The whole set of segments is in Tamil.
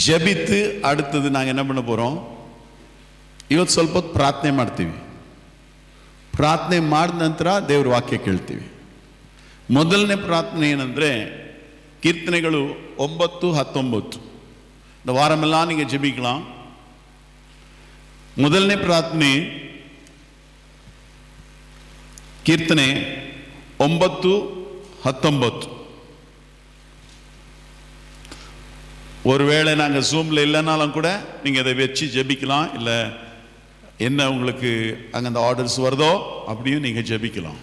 ಜಬಿತ್ತು அடுத்தது நாங்கள் என்ன பண்ண போகிறோம்? ಇವತ್ತು ಸ್ವಲ್ಪ ಹೊತ್ತು ಪ್ರಾರ್ಥನೆ ಮಾಡ್ತೀವಿ. ಪ್ರಾರ್ಥನೆ ಮಾಡಿದ ನಂತರ ದೇವ್ರ ವಾಕ್ಯ ಕೇಳ್ತೀವಿ. ಮೊದಲನೇ ಪ್ರಾರ್ಥನೆ ಏನಂದರೆ ಕೀರ್ತನೆಗಳು 9-19 இந்த வாரமெல்லாம் நீங்கள் ஜெபிக்கலாம். முதல்ல பிரார்த்தனை கீர்த்தனை 9-19. ஒருவேளை நாங்கள் ஜூமில் இல்லைனாலும் கூட நீங்கள் இதை வச்சு ஜெபிக்கலாம். இல்லை என்ன உங்களுக்கு அங்கே அந்த ஆர்டர்ஸ் வருதோ அப்படியும் நீங்கள் ஜெபிக்கலாம்.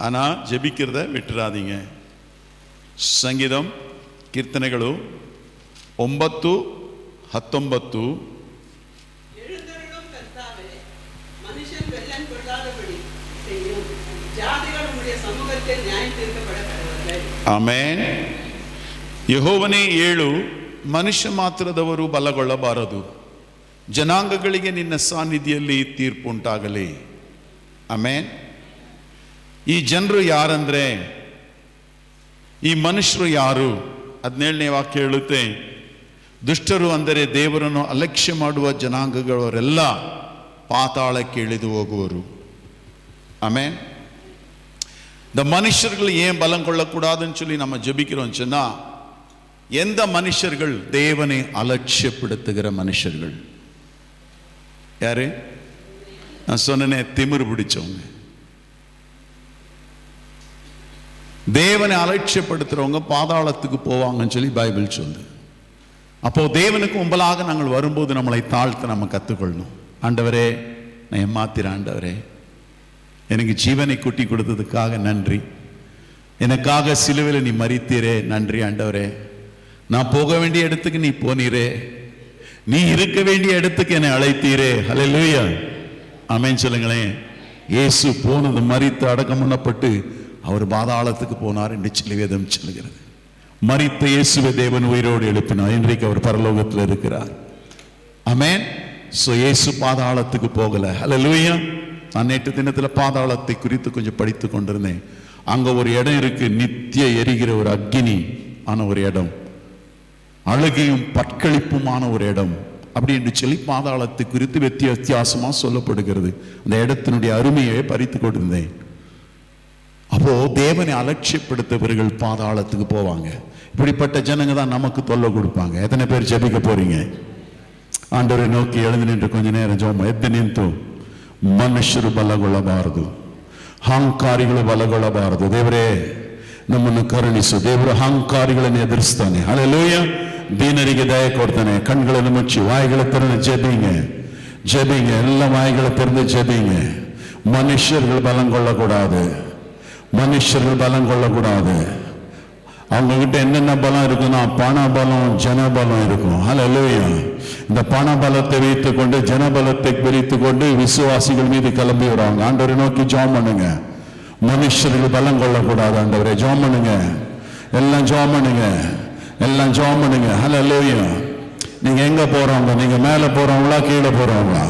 ஆனால் ஜெபிக்கிறத விட்டுறாதீங்க. ಸಂಗೀತಂ ಕೀರ್ತನೆಗಳು 9-19. ಆಮೆನ್. ಯೆಹೋವನೇ ಏಳು, ಮನುಷ್ಯ ಮಾತ್ರದವರು ಬಲಗೊಳ್ಳಬಾರದು. ಜನಾಂಗಗಳಿಗೆ ನಿನ್ನ ಸಾನ್ನಿಧ್ಯದಲ್ಲಿ ತೀರ್ಪು ಉಂಟಾಗಲಿ. ಆಮೆನ್. ಈ ಜನರು ಯಾರಂದ್ರೆ, ಈ ಮನುಷ್ಯರು ಯಾರು? 17ನೇ ವಾಕ್ಯ ಹೇಳುತ್ತೆ, ದುಷ್ಟರು ಅಂದರೆ ದೇವರನ್ನು ಅಲಕ್ಷ್ಯ ಮಾಡುವ ಜನಾಂಗಗಳವರೆಲ್ಲ பாதாளಕ್ಕೆ இழிದು ಹೋಗುವರು. ஆமென். இந்த மனுஷர்கள் ஏன் பலம் கொள்ளக்கூடாதுன்னு சொல்லி நம்ம ஜெபிக்கிறோம் சொன்னா, எந்த மனுஷர்கள் தேவனை அலட்சியப்படுத்துகிற மனுஷர்கள் யாரு? நான் சொன்னேனே, திமிரு பிடிச்சவங்க. தேவனை அலட்சியப்படுத்துறவங்க பாதாளத்துக்கு போவாங்கன்னு சொல்லி பைபிள் சொல்லுது. அப்போ தேவனுக்கு முன்பலாக நாங்கள் வரும்போது நம்மளை தாழ்த்த நம்ம கற்றுக்கொள்ளணும். ஆண்டவரே, நான் ஏமாத்திர ஆண்டவரே, எனக்கு ஜீவனை கூட்டி கொடுத்ததுக்காக நன்றி. எனக்காக சிலுவையில் நீ மரித்தீரே, நன்றி ஆண்டவரே. நான் போக வேண்டிய இடத்துக்கு நீ போனீரே, நீ இருக்க வேண்டிய இடத்துக்கு என்னை அழைத்தீரே. ஹல்லேலூயா. ஆமென் சொல்லுங்களேன். இயேசு போனது மரித்து அடக்கம் பண்ணப்பட்டு அவர் பாதாளத்துக்கு போனார் என்று சொல்லி வேதம் சொல்லுகிறது. மரித்த இயேசுவை தேவன் உயிரோடு எழுப்பினார். இன்றைக்கு அவர் பரலோகத்தில் இருக்கிறார். ஆமென். சோ இயேசு பாதாளத்துக்கு போகல. ஹல்லேலூயா. நான் நேற்று தினத்தில் பாதாளத்தை குறித்து கொஞ்சம் படித்து கொண்டிருந்தேன். அங்க ஒரு இடம் இருக்கு, நித்திய எரிகிற ஒரு அக்கினி ஆன ஒரு இடம், அழுகையும் பட்களிப்புமான ஒரு இடம் அப்படி என்று சொல்லி பாதாளத்தை குறித்து வித்தியாசமா சொல்லப்படுகிறது. அந்த இடத்தினுடைய அருமையை பறித்து கொண்டிருந்தேன். அப்போ தேவனை அலட்சியப்படுத்தவர்கள் பாதாளத்துக்கு போவாங்க. இப்படிப்பட்ட ஜனங்க தான் நமக்கு தொல்லை கொடுப்பாங்க. எத்தனை பேர் ஜெபிக்க போறீங்க? ಆಂಡವರೇ ನೋಕಿ ಎಳೆದು ನಿಂತು ಕೊಂಚ ನೇರ ಜೋಮ ಎದ್ದು ನಿಂತು, ಮನುಷ್ಯರು ಬಲಗೊಳ್ಳಬಾರದು, ಅಹಂಕಾರಿಗಳು ಬಲಗೊಳ್ಳಬಾರದು. ದೇವರೇ ನಮ್ಮನ್ನು ಕರುಣಿಸು. ದೇವರು ಅಹಂಕಾರಿಗಳನ್ನು ಎದುರಿಸ್ತಾನೆ. ಹಲ್ಲೆಲೂಯ. ದೀನರಿಗೆ ದಯ ಕೊಡ್ತಾನೆ. ಕಣ್ಗಳನ್ನು ಮುಚ್ಚಿ வாய்களை திறந்து ஜெபிங்க, ஜெபிங்க, எல்லா வாய்களை திறந்து ஜெபிங்க. மனுஷர்கள் பலம் கொள்ளக்கூடாது, மனுஷர்கள் பலம் கொள்ளக்கூடாது. அவங்க கிட்ட என்னென்ன பலம் இருக்குன்னா, பண பலம், ஜன பலம் இருக்கும். ஹல்லேலூயா. இந்த பண பலத்தை வைத்துக் கொண்டு ஜனபலத்தை பிரித்துக் கொண்டு விசுவாசிகள் மீது கிளம்பி வருவாங்க. ஆண்டவரை நோக்கி ஜெபம் பண்ணுங்க. மனுஷர்கள் பலம் கொள்ளக்கூடாது. ஆண்டவரே ஜெபம் பண்ணுங்க, எல்லாம் ஜெபம் பண்ணுங்க, எல்லாம் ஜெபம் பண்ணுங்க. ஹல்லேலூயா. நீங்க எங்க போறவங்க? நீங்க மேல போறவங்களா, கீழே போறவங்களா?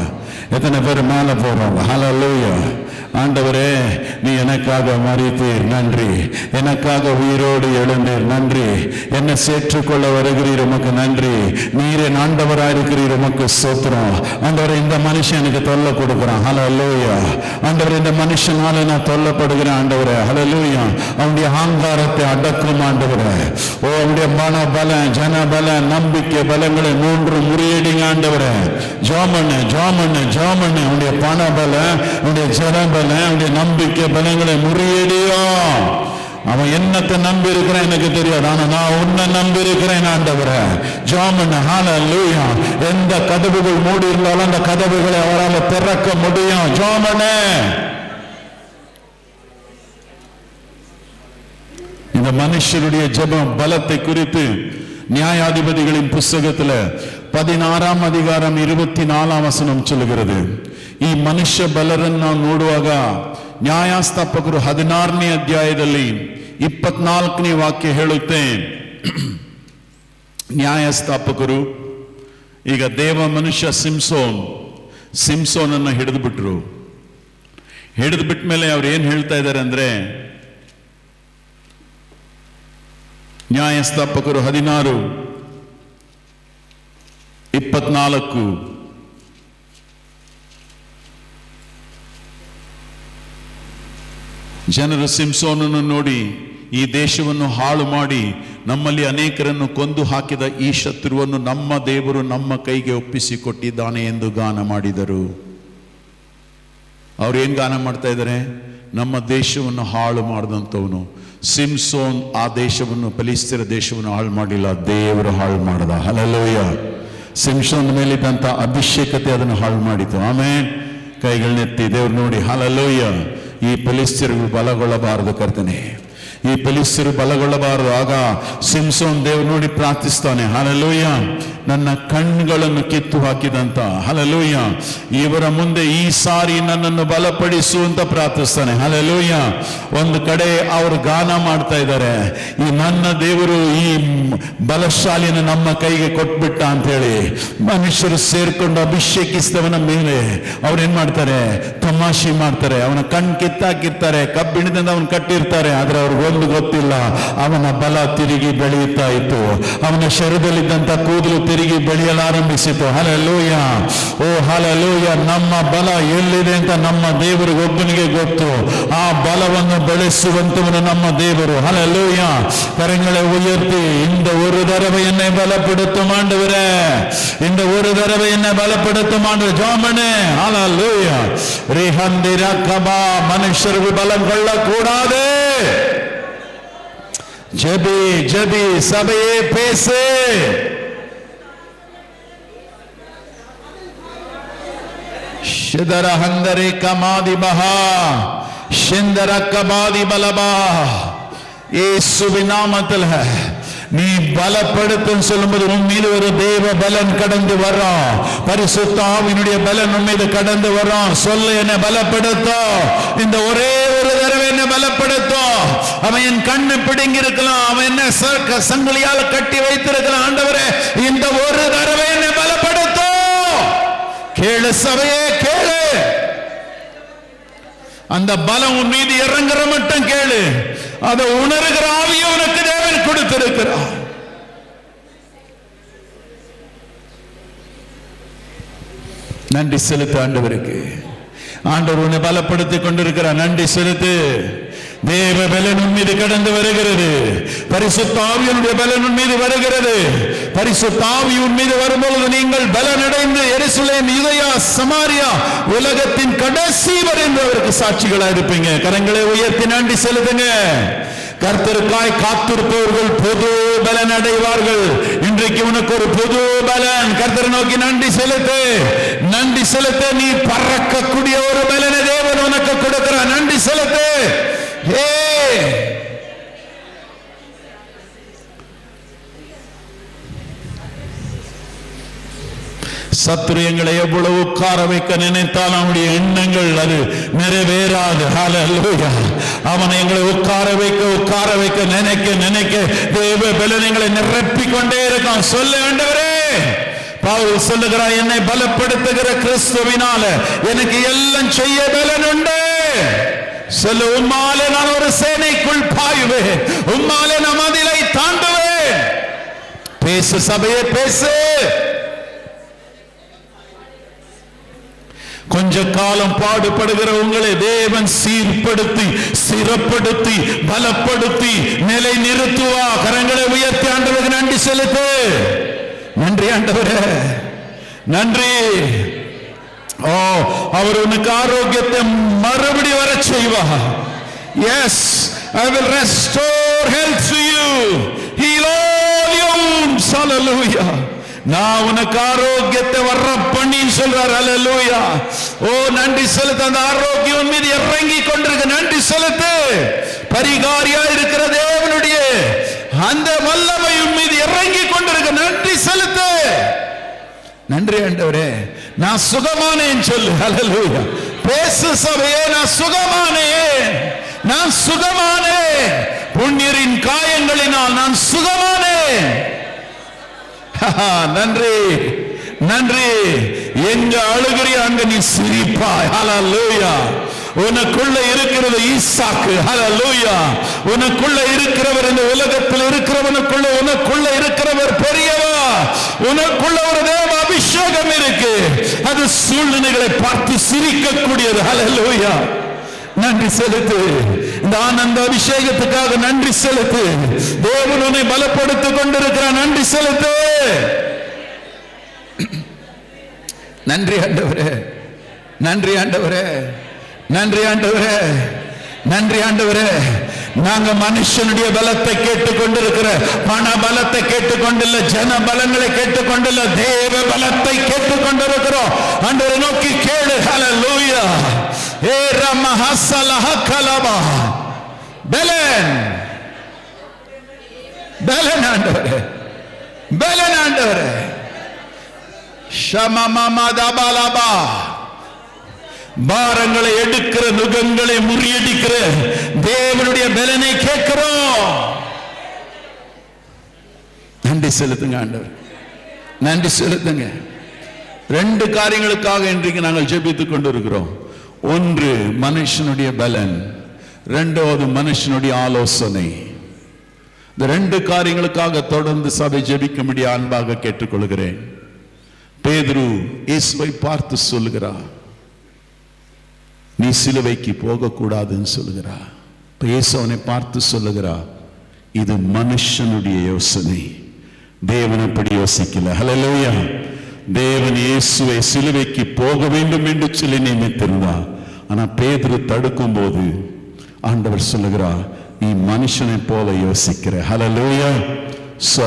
எத்தனை பேர் மேல போறவங்க? ஹல்லேலூயா. ஆண்டவரே, நீ எனக்காக மரித்தீர், நன்றி. எனக்காக உயிரோடு எழுந்தீர், நன்றி. என்னை சேற்றுக்கொள்ள வருகிறீர், உமக்கு நன்றி. நீரே ஆண்டவராயிருக்கிறீர், உமக்கு ஸ்தோத்திரம். ஆண்டவரே, இந்த மனுஷன் எனக்கு தொல்லை கொடுக்குறான். ஹல்லேலூயா. ஆண்டவரே, இந்த மனுஷனால நான் தொல்லப்படுகிறேன். ஆண்டவரே, ஹல்லேலூயா. அவனுடைய அகங்காரத்தை அடக்கும் ஆண்டவரே. ஓ, அவனுடைய மன பலம், ஜன பலம், நம்பிக்கை பலங்களை 3 முறியடிங்க ஆண்டவரே. ஜோமண்ணு, ஜோமண்ணு, ஜோமண்ணு. அவனுடைய பண பலம், அவனுடைய ஜன பலம், அவனுடைய நம்பிக்கை பலங்களை முறியடியோ. அவன் என்னத்தை நம்பி இருக்கிறான் எனக்கு தெரியாது, ஆனா நான் உன்னை நம்பி இருக்கிறேன் ஆண்டவரே. ஜெபம். ஹல்லேலூயா. எந்த கதவுகள் மூடி இருந்தாலும் அந்த கதவுகளை அவரால் திறக்க முடியும். ஜெபம். இந்த மனுஷருடைய ஜெபம் பலத்தை குறித்து நியாயாதிபதிகளின் புஸ்தகத்தில் 16ஆம் அதிகாரம் 24ஆம் வசனம் சொல்லுகிறது. ಈ ಮನುಷ್ಯ ಬಲರನ್ನು ನಾವು ನೋಡುವಾಗ ನ್ಯಾಯಸ್ಥಾಪಕರು 16ನೇ ಅಧ್ಯಾಯದಲ್ಲಿ 24ನೇ ವಾಕ್ಯ ಹೇಳುತ್ತೆ. ನ್ಯಾಯಸ್ಥಾಪಕರು ಈಗ ದೇವ ಮನುಷ್ಯ ಸಿಂಸೋನ್ ಅನ್ನು ಹಿಡಿದು ಬಿಟ್ರು. ಹಿಡಿದು ಬಿಟ್ಟ ಮೇಲೆ ಅವ್ರು ಏನ್ ಹೇಳ್ತಾ ಇದ್ದಾರೆ ಅಂದ್ರೆ, ನ್ಯಾಯಸ್ಥಾಪಕರು 16:24. ಜನರು ಸಿಂಸೋನನ್ನು ನೋಡಿ, ಈ ದೇಶವನ್ನು ಹಾಳು ಮಾಡಿ ನಮ್ಮಲ್ಲಿ ಅನೇಕರನ್ನು ಕೊಂದು ಹಾಕಿದ ಈ ಶತ್ರುವನ್ನು ನಮ್ಮ ದೇವರು ನಮ್ಮ ಕೈಗೆ ಒಪ್ಪಿಸಿಕೊಟ್ಟಿದ್ದಾನೆ ಎಂದು ಗಾನ ಮಾಡಿದರು. ಅವ್ರು ಏನ್ ಗಾನ ಮಾಡ್ತಾ ಇದ್ದಾರೆ? ನಮ್ಮ ದೇಶವನ್ನು ಹಾಳು ಮಾಡಿದಂಥವನು ಸಿಂಸೋನ್ ಆ ದೇಶವನ್ನು, ಫಿಲಿಷ್ಟಿಯರ ದೇಶವನ್ನು ಹಾಳು ಮಾಡಿಲ್ಲ, ದೇವರು ಹಾಳು ಮಾಡದ. ಹಲ್ಲೆಲೂಯ. ಸಿಂಸೋನ್ ಮೇಲಿದ್ದಂಥ ಅಭಿಷೇಕತೆ ಅದನ್ನು ಹಾಳು ಮಾಡಿತು. ಆಮೇಲೆ ಕೈಗಳನ್ನೆತ್ತಿ ದೇವ್ರು ನೋಡಿ, ಹಲ್ಲೆಲೂಯ, ಈ ಫಿಲಿಷ್ಟಿಯರು ಬಲಗೊಳ್ಳಬಾರದು ಕರ್ತನೆ, ಈ ಫಿಲಿಷ್ಟಿಯರು ಬಲಗೊಳ್ಳಬಾರದು. ಆಗ ಸಿಂಸೋನ್ ದೇವ್ರು ನೋಡಿ ಪ್ರಾರ್ಥಿಸ್ತಾನೆ, ಹಲ್ಲೆಲೂಯ, ನನ್ನ ಕಣ್ಣುಗಳನ್ನು ಕಿತ್ತು ಹಾಕಿದಂತ, ಹಲ್ಲೆಲೂಯ, ಇವರ ಮುಂದೆ ಈ ಸಾರಿ ನನ್ನನ್ನು ಬಲಪಡಿಸು ಅಂತ ಪ್ರಾರ್ಥಿಸ್ತಾನೆ. ಹಲ್ಲೆಲೂಯ. ಒಂದು ಕಡೆ ಅವರು ಗಾನ ಮಾಡ್ತಾ ಇದ್ದಾರೆ, ಈ ನನ್ನ ದೇವರು ಈ ಬಲಶಾಲಿನ ನಮ್ಮ ಕೈಗೆ ಕೊಟ್ಬಿಟ್ಟ ಅಂತ ಹೇಳಿ ಮನುಷ್ಯರು ಸೇರ್ಕೊಂಡು ಅಭಿಷೇಕಿಸಿದವನ ಮೇಲೆ ಅವ್ರೇನ್ ಮಾಡ್ತಾರೆ? ತಮಾಷೆ ಮಾಡ್ತಾರೆ. ಅವನ ಕಣ್ಣು ಕಿತ್ತಾಕಿರ್ತಾರೆ, ಕಬ್ಬಿಣದಿಂದ ಅವನು ಕಟ್ಟಿರ್ತಾರೆ. ಆದ್ರೆ ಅವ್ರಿಗೊಂದು ಗೊತ್ತಿಲ್ಲ, ಅವನ ಬಲ ತಿರುಗಿ ಬೆಳೆಯುತ್ತಾ ಇತ್ತು. ಅವನ ಶರೀರದಲ್ಲಿದ್ದಂತ ಕೂದಲು ತಿರುಗಿ ಬೆಳೆಯಲಾರಂಭಿಸಿತು. ಹಲ್ಲೆಲೂಯ. ಓ ಹಲ್ಲೆಲೂಯ. ನಮ್ಮ ಬಲ ಎಲ್ಲಿದೆ ಅಂತ ನಮ್ಮ ದೇವರಿಗೆ ಒಬ್ಬನಿಗೆ ಗೊತ್ತು. ಆ ಬಲವನ್ನು ಬೆಳೆಸುವಂತವನು ನಮ್ಮ ದೇವರು. ಹಲ್ಲೆಲೂಯ. கரங்களை உயர்த்தி, இந்த ஒரு தடவை என்னை பலப்படுத்தும் ஆண்டவரே, இந்த ஒரு தடவை என்னை பலப்படுத்தும் ஆண்டவரே, ஜெபமே. ஹல்லேலூய. ரிஹந்திரகபா. மனுஷருக்கு பலம் கொள்ளக்கூடாது. ஜெபி ஜெபி, சபையே பேசு. ಶಿದರ ಹಂದರೆ ಕಮಾದಿ ಬಹಾ ಶಿಂದರ ಕಬಾದಿ ಬಲಬಾ. இயேசுவின் நாமத்தில் நீ பலப்படுத்தும் சொல்லும்போது உன் மீது ஒரு தேவ பலன் கடந்து வரும். பரிசுத்த ஆவியினுடைய பலன் உன் மீது கடந்து வரும். சொல்ல என்னை பலப்படுத்தும், இந்த ஒரே ஒரு தடவை என்னை பலப்படுத்தும். அவன் என் கண்ணு பிடுங்கி இருக்கலாம், அவன் என்ன சங்கிலியால கட்டி வைத்திருக்கலாம். ஆண்டவரே, இந்த ஒரு தடவை என்னை பலப்படுத்தும். கேளு சபையே, கேளு. அந்த பலம் உன் மீது இறங்குற மட்டும் கேளு. அதை உணர்கிற ஆவியை உனக்கு தேவன் கொடுத்திருக்கிறார். நன்றி செலுத்து ஆண்டவருக்கு. ஆண்டவர் உன்னை பலப்படுத்திக் கொண்டிருக்கிறார். நன்றி செலுத்து. தேவ பலன் உன் மீது கடந்து வருகிறது. பரிசுத்த ஆவியினுடைய பலன் உன் மீது வருகிறது. பரிசுத்த ஆவி உன் மீது வரும்போது நீங்கள் பலனடைந்து எருசலேம், யூதேயா, சமாரியா, உலகத்தின் கடைசி வரை அவருக்கு சாட்சிகளா இருப்பீங்க. கரங்களை உயர்த்தி நன்றி செலுத்துங்க. கர்த்தருக்காய் காத்திருப்பவர்கள் புது பலன் அடைவார்கள். இன்றைக்கு உனக்கு ஒரு புது பலன். கர்த்தரை நோக்கி நன்றி செலுத்து, நன்றி செலுத்து. நீ பறக்கக்கூடிய ஒரு பலனை தேவன் உனக்கு கொடுக்கிறார். நன்றி செலுத்து. சத்துரு எங்களை எவ்வளவு உட்கார வைக்க நினைத்தால் அவனுடைய எண்ணங்கள் அது நிறைவேறாது. ஹல்லேலூயா. அவனை எங்களை உட்கார வைக்க நினைக்க தேவ பலன் எங்களை நிரப்பிக் கொண்டே இருக்கான். சொல்ல ஆண்டவரே. பவுல் சொல்லுகிறார், என்னை பலப்படுத்துகிற கிறிஸ்துவினால எனக்கு எல்லாம் செய்ய பலன் உண்டு. சொல்லு, உம்மாலே நான் ஒரு சேனைக்குள் பாயுவேன், உம்மாலே நான் மதிலை தாண்டுவேன். பேசு சபையே, பேசு. கொஞ்ச காலம் பாடுபடுகிற உங்களை தேவன் சீர்படுத்தி, ஸ்திரப்படுத்தி, பலப்படுத்தி, நிலை நிறுத்துவா. கரங்களை உயர்த்தி ஆண்டவருக்கு நன்றி செலுத்து. நன்றி ஆண்டவரே, நன்றி. ஓ, அவர் உனக்கு ஆரோக்கியத்தை மறுபடி வர செய்வா. Yes, I will restore health to you. Heal all your wounds. Hallelujah. நான் உனக்கு ஆரோக்கியத்தை வர்ற பண்ணி சொல்றார். ஹல்லேலூயா. ஓ, நன்றி செலுத்து. அந்த ஆரோக்கியம் மீது இறங்கி கொண்டிருக்க நன்றி செலுத்து. பரிகாரியா இருக்கிற தேவனுடைய அந்த வல்லமை மீது இறங்கி கொண்டிருக்க நன்றி செலுத்து. நன்றி ஆண்டவரே, நான் சுகமானேன் சொல்லு. ஹல்லேலூயா. பேசு சபையே, நான் சுகமானேன், நான் சுகமானேன். புண்ணியரின் காயங்களினால் நான் சுகமானேன். நன்றி, நன்றி. எங்க அழுகிறிய அங்க நீ சிரிப்பாய். ஹல்லேலூயா. உனக்குள்ள இருக்கிறது ஈசாக்கு. ஹல்லேலூயா. உனக்குள்ள இருக்கிறவர் இந்த உலகத்தில் இருக்கிறவனுக்குள்ள உனக்குள்ள இருக்கிறவர் பெரியவர். உனக்குள்ள ஒரு தேவ அபிஷேகம் இருக்கு. அது சூழ்நிலைகளை பார்த்து சிரிக்கக்கூடியது. ஹல்லேலூயா. நன்றி செலுத்து. இந்த ஆனந்த அபிஷேகத்துக்காக நன்றி செலுத்து. தேவன் உன்னை பலப்படுத்திக் கொண்டிருக்கிறார். நன்றி செலுத்து. நன்றி ஆண்டவரே, நன்றி ஆண்டவரே, நன்றி ஆண்டவரே, நன்றி ஆண்டவரே. நாங்க மனுஷனுடைய பலத்தை கேட்டுக்கொண்டிருக்கிற, பண பலத்தை கேட்டுக்கொண்டில்ல, ஜன பலங்களை கேட்டுக்கொண்டில்ல, தேவ பலத்தை கேட்டுக்கொண்டிருக்கிறோம். ஆண்டவரை நோக்கி கேளு. ஹல்லேலூயா. ஏ ரமஹஸலஹ கலபா பெலன் பெலன் ஆண்டவரே, பெலன் ஆண்டவரே. ஷமமமதபலபா பாரங்களை எடுக்கிற, நுகங்களை முறியடிக்கிற தேவனுடைய பலனை கேட்கிறோம். நன்றி செலுத்துங்க ஆண்டவர், நன்றி செலுத்துங்க. ரெண்டு காரியங்களுக்காக இன்றைக்கு நாங்கள் ஜெபித்துக் கொண்டிருக்கிறோம். ஒன்று மனுஷனுடைய பலன், இரண்டாவது மனுஷனுடைய ஆலோசனை. இந்த ரெண்டு காரியங்களுக்காக தொடர்ந்து சபை ஜெபிக்கும்படி அன்பாக கேட்டுக்கொள்கிறேன். பேதுரு இயேசுவை பார்த்து சொல்லுகிறார், நீ சிலுவைக்கு போகக்கூடாதுன்னு சொல்லுகிறார். இயேசு அவனை பார்த்து சொல்லுகிறார், இது மனுஷனுடைய யோசனை, தேவன் அப்படி யோசிக்கல. ஹல்லேலூயா. தேவன் இயேசுவை சிலுவைக்கு போக வேண்டும் என்று சொல்லி நியமித்திருந்தார். ஆனா பேதுரு தடுக்கும் போது ஆண்டவர் சொல்லுகிறார், நீ மனுஷனை போல யோசிக்கிற. ஹல்லேலூயா.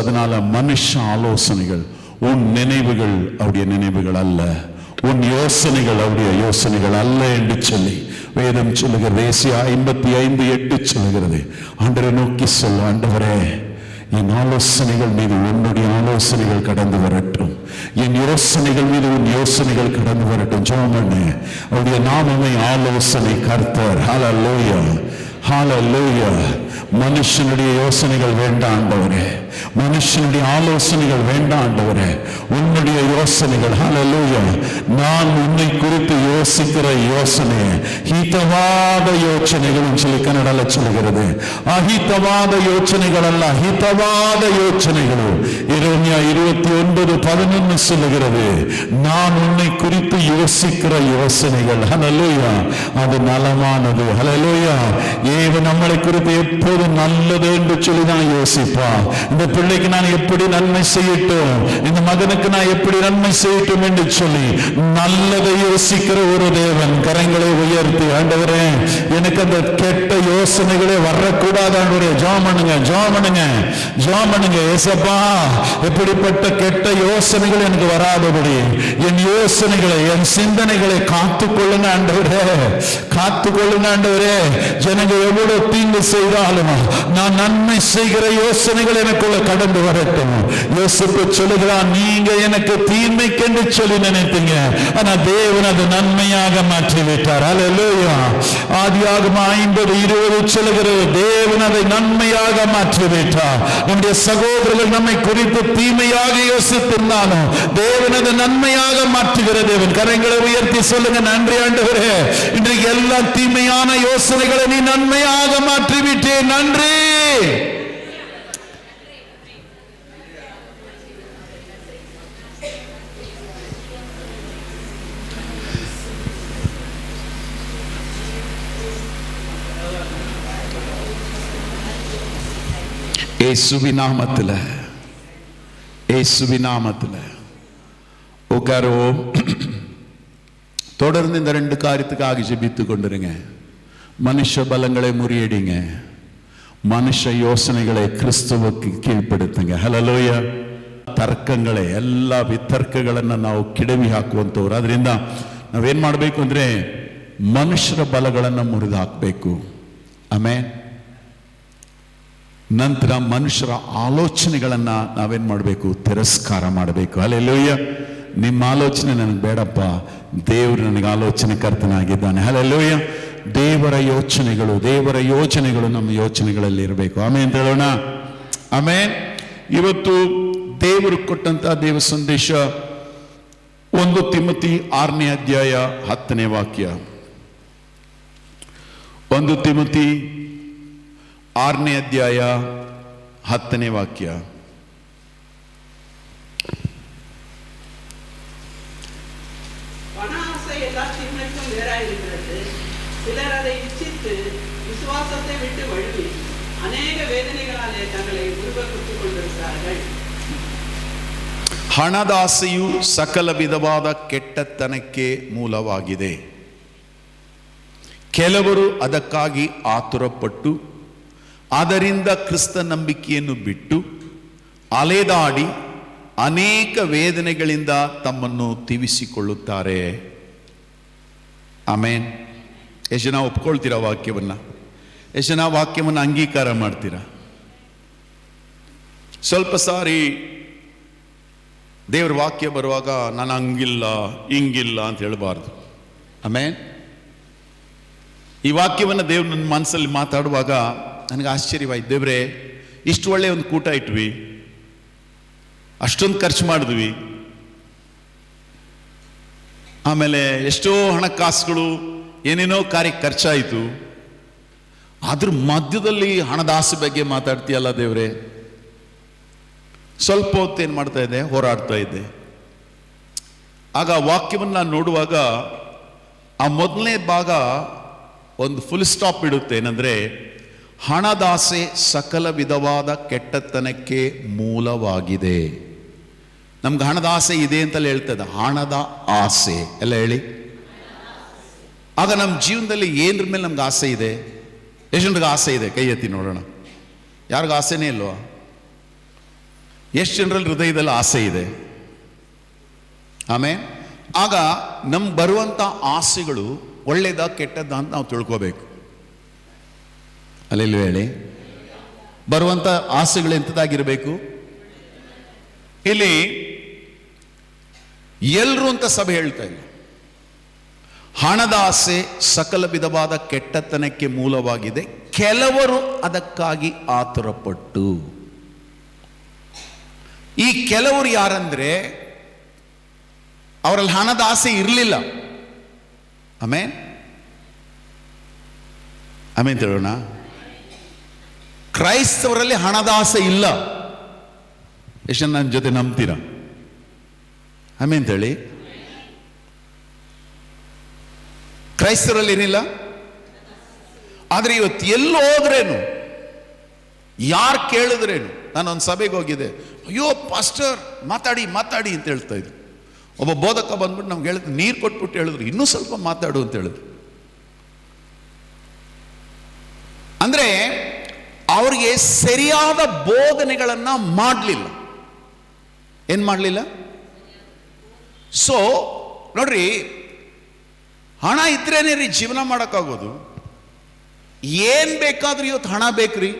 அதனால மனுஷ ஆலோசனைகள், உன் நினைவுகள் அவருடைய நினைவுகள் அல்ல, உன் யோசனைகள் அவருடைய யோசனைகள் அல்ல என்று சொல்லி வேதம் சொல்லுகிறது. ஏசாயா 55:8 சொல்லுகிறது. ஆண்டவரை நோக்கி சொல்ல, ஆண்டவரே என் ஆலோசனைகள் மீது உன்னுடைய ஆலோசனைகள் கடந்து வரட்டும், என் யோசனைகள் மீது உன் யோசனைகள் கடந்து வரட்டும். ஜெபம் பண்ணு. அவருடைய நாமமே ஆலோசனை கர்த்தர். ஹல்லேலூயா, ஹல்லேலூயா. மனுஷனுடைய யோசனைகள் வேண்டாம் ஆண்டவரே, மனுஷனுடைய ஆலோசனைகள் வேண்டாம் ஆண்டவரே, உன்னுடைய யோசனைகள். ஹல்லேலூயா. நான் உன்னை குறித்து யோசிக்கிற யோசனை ஹிதவாத யோசனைகள் சொல்லி கன்னடல சொல்கிறது. அஹிதவாத யோசனைகள் அல்ல, ஹிதவாத யோசனைகள். எரேமியா 29:11 சொல்லுகிறது, நான் உன்னை குறித்து யோசிக்கிற யோசனைகள். ஹல்லேலூயா. அது நலமானது. ஹல்லேலூயா. ஏவன் நம்மளை குறித்து எப்போது நல்லது என்று சொல்லி நான் யோசிப்பா. இந்த பிள்ளைக்கு நான் எப்படி நன்மை செய்யட்டும், இந்த மகனுக்கு நான் எப்படி நன்மை செய்யட்டும் என்று சொல்லி நல்லதை யோசிக்கிற ஒரு தேவன். கரங்களை உயர்த்தி, ஆண்டவரே எனக்கு அந்த கெட்ட யோசனைகளே வரக்கூடாது ஆண்டவரே. ஜெபம் பண்ணுங்க, ஜெபம் பண்ணுங்க, ஜெபம் பண்ணுங்க. ஏசப்பா, எப்படிப்பட்ட கெட்ட யோசனைகள் எனக்கு வராதபடி என் யோசனைகளை, என் சிந்தனைகளை காத்துக்கொள்ளுங்க ஆண்டவரே, காத்துக்கொள்ளுங்க ஆண்டவரே. ஜனங்க எவ்வளவு தீங்கு செய்தாலும் நான் நன்மை செய்கிற யோசனைகள் எனக்குள்ள கடந்து வரட்டும். யோசிப்பு சொல்லுகிறான், நீங்க எனக்கு தீமைக்கென்று சொல்லி நினைத்தீங்க, ஆனா தேவன் அது நன்மையாக மாற்றிவிட்டார். ஹல்லேலூயா. ஆதியாகமம் 50:20 சொல்லுகிறது, தேவன் அதை நன்மையாக மாற்றிவிட்டார். நம்முடைய சகோதரர்கள் நம்மை குறித்து தீமையாக யோசித்திருந்தாலும் தேவன் அதை நன்மையாக மாற்றுகிற தேவன். கரங்களை உயர்த்தி சொல்லுங்க, நன்றி ஆண்டவரே, இன்றைக்கு எல்லா தீமையான யோசனைகளை நீ நன்மையாக மாற்றிவிட்டேன். நன்றி. இயேசுவின் நாமத்தில், இயேசுவின் நாமத்தில் உட்காருவோம். தொடர்ந்து இந்த ரெண்டு காரியத்துக்காக ஜெபித்துக் கொண்டிருங்க. மனுஷ பலங்களை முறியடிங்க, ಮನುಷ್ಯ ಯೋಚನೆಗಳೇ ಕ್ರಿಸ್ತುವಕ್ಕೆ ಕೀழ்ಪಡುತ್ತಂಗೆ. ಹಲ್ಲೆಲೂಯ. ತರ್ಕಗಳೇ ಎಲ್ಲ ವಿತರ್ಕಗಳನ್ನು ನಾವು ಕಿಡವಿ ಹಾಕುವಂಥವ್ರು. ಅದರಿಂದ ನಾವೇನು ಮಾಡಬೇಕು ಅಂದರೆ ಮನುಷ್ಯರ ಬಲಗಳನ್ನು ಮುರಿದು ಹಾಕಬೇಕು. ಆಮೇನ್. ನಂತರ ಮನುಷ್ಯರ ಆಲೋಚನೆಗಳನ್ನು ನಾವೇನು ಮಾಡಬೇಕು? ತಿರಸ್ಕಾರ ಮಾಡಬೇಕು. ಹಲ್ಲೆಲೂಯ. ನಿಮ್ಮ ಆಲೋಚನೆ ನನಗೆ ಬೇಡಪ್ಪ, ದೇವರು ನನಗೆ ಆಲೋಚನೆ ಕರ್ತನಾಗಿದ್ದಾನೆ. ಹಲ್ಲೆಲೂಯ. ದೇವರ ಯೋಚನೆಗಳು, ದೇವರ ಯೋಚನೆಗಳು ನಮ್ಮ ಯೋಚನೆಗಳಲ್ಲಿ ಇರಬೇಕು. ಆಮೇನ್ ಹೇಳೋಣ. ಆಮೇನ್. ಇವತ್ತು ದೇವರು ಕೊಟ್ಟಂತ ದೇವ ಸಂದೇಶ 1 ತಿಮೋಥಿ 6ನೇ ಅಧ್ಯಾಯ 10ನೇ ವಾಕ್ಯ. 1 ತಿಮೋಥಿ 6ನೇ ಅಧ್ಯಾಯ 10ನೇ ವಾಕ್ಯ. சிலர் அதை இச்சித்து விசுவாசத்தை விட்டு வழுவி அநேக வேதனைகளாலே தங்களை உருவகுத்துக் கொண்டிருக்கிறார்கள். ಹಣದಾಸೆಯು ಸಕಲ ವಿಧವಾದ ಕೆಟ್ಟತನಕ್ಕೆ ಮೂಲವಾಗಿದೆ. ಕೆಲವರು ಅದಕ್ಕಾಗಿ ಆತುರಪಟ್ಟು ಅದರಿಂದ ಕ್ರಿಸ್ತ ನಂಬಿಕೆಯನ್ನು ಬಿಟ್ಟು ಅಲೆದಾಡಿ ಅನೇಕ ವೇದನೆಗಳಿಂದ ತಮ್ಮನ್ನು ತಿವಿಸಿಕೊಳ್ಳುತ್ತಾರೆ. ಆಮೇನ್. ಎಷ್ಟು ಜನ ಒಪ್ಕೊಳ್ತೀರಾ ವಾಕ್ಯವನ್ನ? ಎಷ್ಟು ಜನ ವಾಕ್ಯವನ್ನು ಅಂಗೀಕಾರ ಮಾಡ್ತೀರಾ? ಸ್ವಲ್ಪ ಸಾರಿ ದೇವ್ರ ವಾಕ್ಯ ಬರುವಾಗ ನಾನು ಹಂಗಿಲ್ಲ ಹಿಂಗಿಲ್ಲ ಅಂತ ಹೇಳಬಾರ್ದು. ಆಮೇನ್. ಈ ವಾಕ್ಯವನ್ನು ದೇವ್ರು ನನ್ನ ಮನಸ್ಸಲ್ಲಿ ಮಾತಾಡುವಾಗ ನನಗೆ ಆಶ್ಚರ್ಯವಾಯ್ತು. ದೇವ್ರೆ, ಇಷ್ಟು ಒಳ್ಳೆ ಒಂದು ಕೂಟ ಇಟ್ವಿ, ಅಷ್ಟೊಂದು ಖರ್ಚು ಮಾಡಿದ್ವಿ, ಆಮೇಲೆ ಎಷ್ಟೋ ಹಣಕಾಸುಗಳು ಏನೇನೋ ಕಾರ್ಯಕ್ಕೆ ಖರ್ಚಾಯಿತು, ಅದ್ರ ಮಧ್ಯದಲ್ಲಿ ಹಣದಾಸೆ ಬಗ್ಗೆ ಮಾತಾಡ್ತೀಯಲ್ಲ ದೇವ್ರೆ. ಸ್ವಲ್ಪ ಹೊತ್ತು ಏನು ಮಾಡ್ತಾ ಇದ್ದೆ, ಹೋರಾಡ್ತಾ ಇದ್ದೆ. ಆಗ ವಾಕ್ಯವನ್ನು ನಾನು ನೋಡುವಾಗ ಆ ಮೊದಲನೇ ಭಾಗ ಒಂದು ಫುಲ್ ಸ್ಟಾಪ್ ಇಡುತ್ತೆ. ಏನಂದ್ರೆ, ಹಣದಾಸೆ ಸಕಲ ವಿಧವಾದ ಕೆಟ್ಟತನಕ್ಕೆ ಮೂಲವಾಗಿದೆ. ನಮ್ಗೆ ಹಣದ ಆಸೆ ಇದೆ ಅಂತಲೇ ಹೇಳ್ತದೆ. ಹಣದ ಆಸೆ ಎಲ್ಲ ಹೇಳಿ. ಆಗ ನಮ್ಮ ಜೀವನದಲ್ಲಿ ಏನರ ಮೇಲೆ ನಮ್ಗೆ ಆಸೆ ಇದೆ? ಎಷ್ಟು ಜನರಿಗೆ ಆಸೆ ಇದೆ? ಕೈ ಎತ್ತಿ ನೋಡೋಣ. ಯಾರಿಗೂ ಆಸೆನೇ ಇಲ್ವಾ? ಎಷ್ಟು ಜನರಲ್ಲಿ ಹೃದಯದಲ್ಲಿ ಆಸೆ ಇದೆ? ಆಮೇಲೆ ಆಗ ನಮ್ಗೆ ಬರುವಂಥ ಆಸೆಗಳು ಒಳ್ಳೇದ ಕೆಟ್ಟದ್ದ ಅಂತ ನಾವು ತಿಳ್ಕೋಬೇಕು. ಅಲ್ಲೆಲ್ಲೂ ಹೇಳಿ. ಬರುವಂಥ ಆಸೆಗಳು ಎಂಥದ್ದಾಗಿರಬೇಕು? ಇಲ್ಲಿ ಎಲ್ಲರೂ ಅಂತ ಸಭೆ ಹೇಳ್ತಾ ಇಲ್ಲ. ಹಣದ ಆಸೆ ಸಕಲ ವಿಧವಾದ ಕೆಟ್ಟತನಕ್ಕೆ ಮೂಲವಾಗಿದೆ, ಕೆಲವರು ಅದಕ್ಕಾಗಿ ಆತುರಪಟ್ಟು. ಈ ಕೆಲವರು ಯಾರಂದ್ರೆ, ಅವರಲ್ಲಿ ಹಣದ ಆಸೆ ಇರಲಿಲ್ಲ. ಆಮೇನ್ ಆಮೇನ್ ಹೇಳೋಣ. ಕ್ರೈಸ್ತವರಲ್ಲಿ ಹಣದ ಆಸೆ ಇಲ್ಲ. ಎಷ್ಟು ನನ್ನ ಜೊತೆ ನಂಬ್ತೀರಾ? ಆಮೇನ್ ಹೇಳಿ. ಕ್ರೈಸ್ತರಲ್ಲಿ ಏನಿಲ್ಲ. ಆದ್ರೆ ಇವತ್ತು ಎಲ್ಲೋ ಹೋದ್ರೇನು, ಯಾರು ಕೇಳಿದ್ರೇನು. ನಾನೊಂದು ಸಭೆಗೆ ಹೋಗಿದ್ದೆ. ಅಯ್ಯೋ ಪಾಸ್ಟರ್ ಮಾತಾಡಿ ಮಾತಾಡಿ ಅಂತ ಹೇಳ್ತಾ ಇದ್ರು. ಒಬ್ಬ ಬೋಧಕ ಬಂದ್ಬಿಟ್ಟು ನಮ್ಗೆ ಹೇಳಿದ್ರು, ನೀರು ಕೊಟ್ಬಿಟ್ಟು ಹೇಳಿದ್ರು, ಇನ್ನೂ ಸ್ವಲ್ಪ ಮಾತಾಡು ಅಂತ ಹೇಳಿದ್ರು. ಅಂದ್ರೆ ಅವ್ರಿಗೆ ಸರಿಯಾದ ಬೋಧನೆಗಳನ್ನ ಮಾಡಲಿಲ್ಲ. ಏನ್ ಮಾಡಲಿಲ್ಲ? ಸೊ ನೋಡ್ರಿ, ಹಣ ಇದ್ರೇನೆ ರೀ ಜೀವನ ಮಾಡೋಕ್ಕಾಗೋದು. ಏನ್ ಬೇಕಾದ್ರೂ ಇವತ್ತು ಹಣ ಬೇಕ್ರಿ.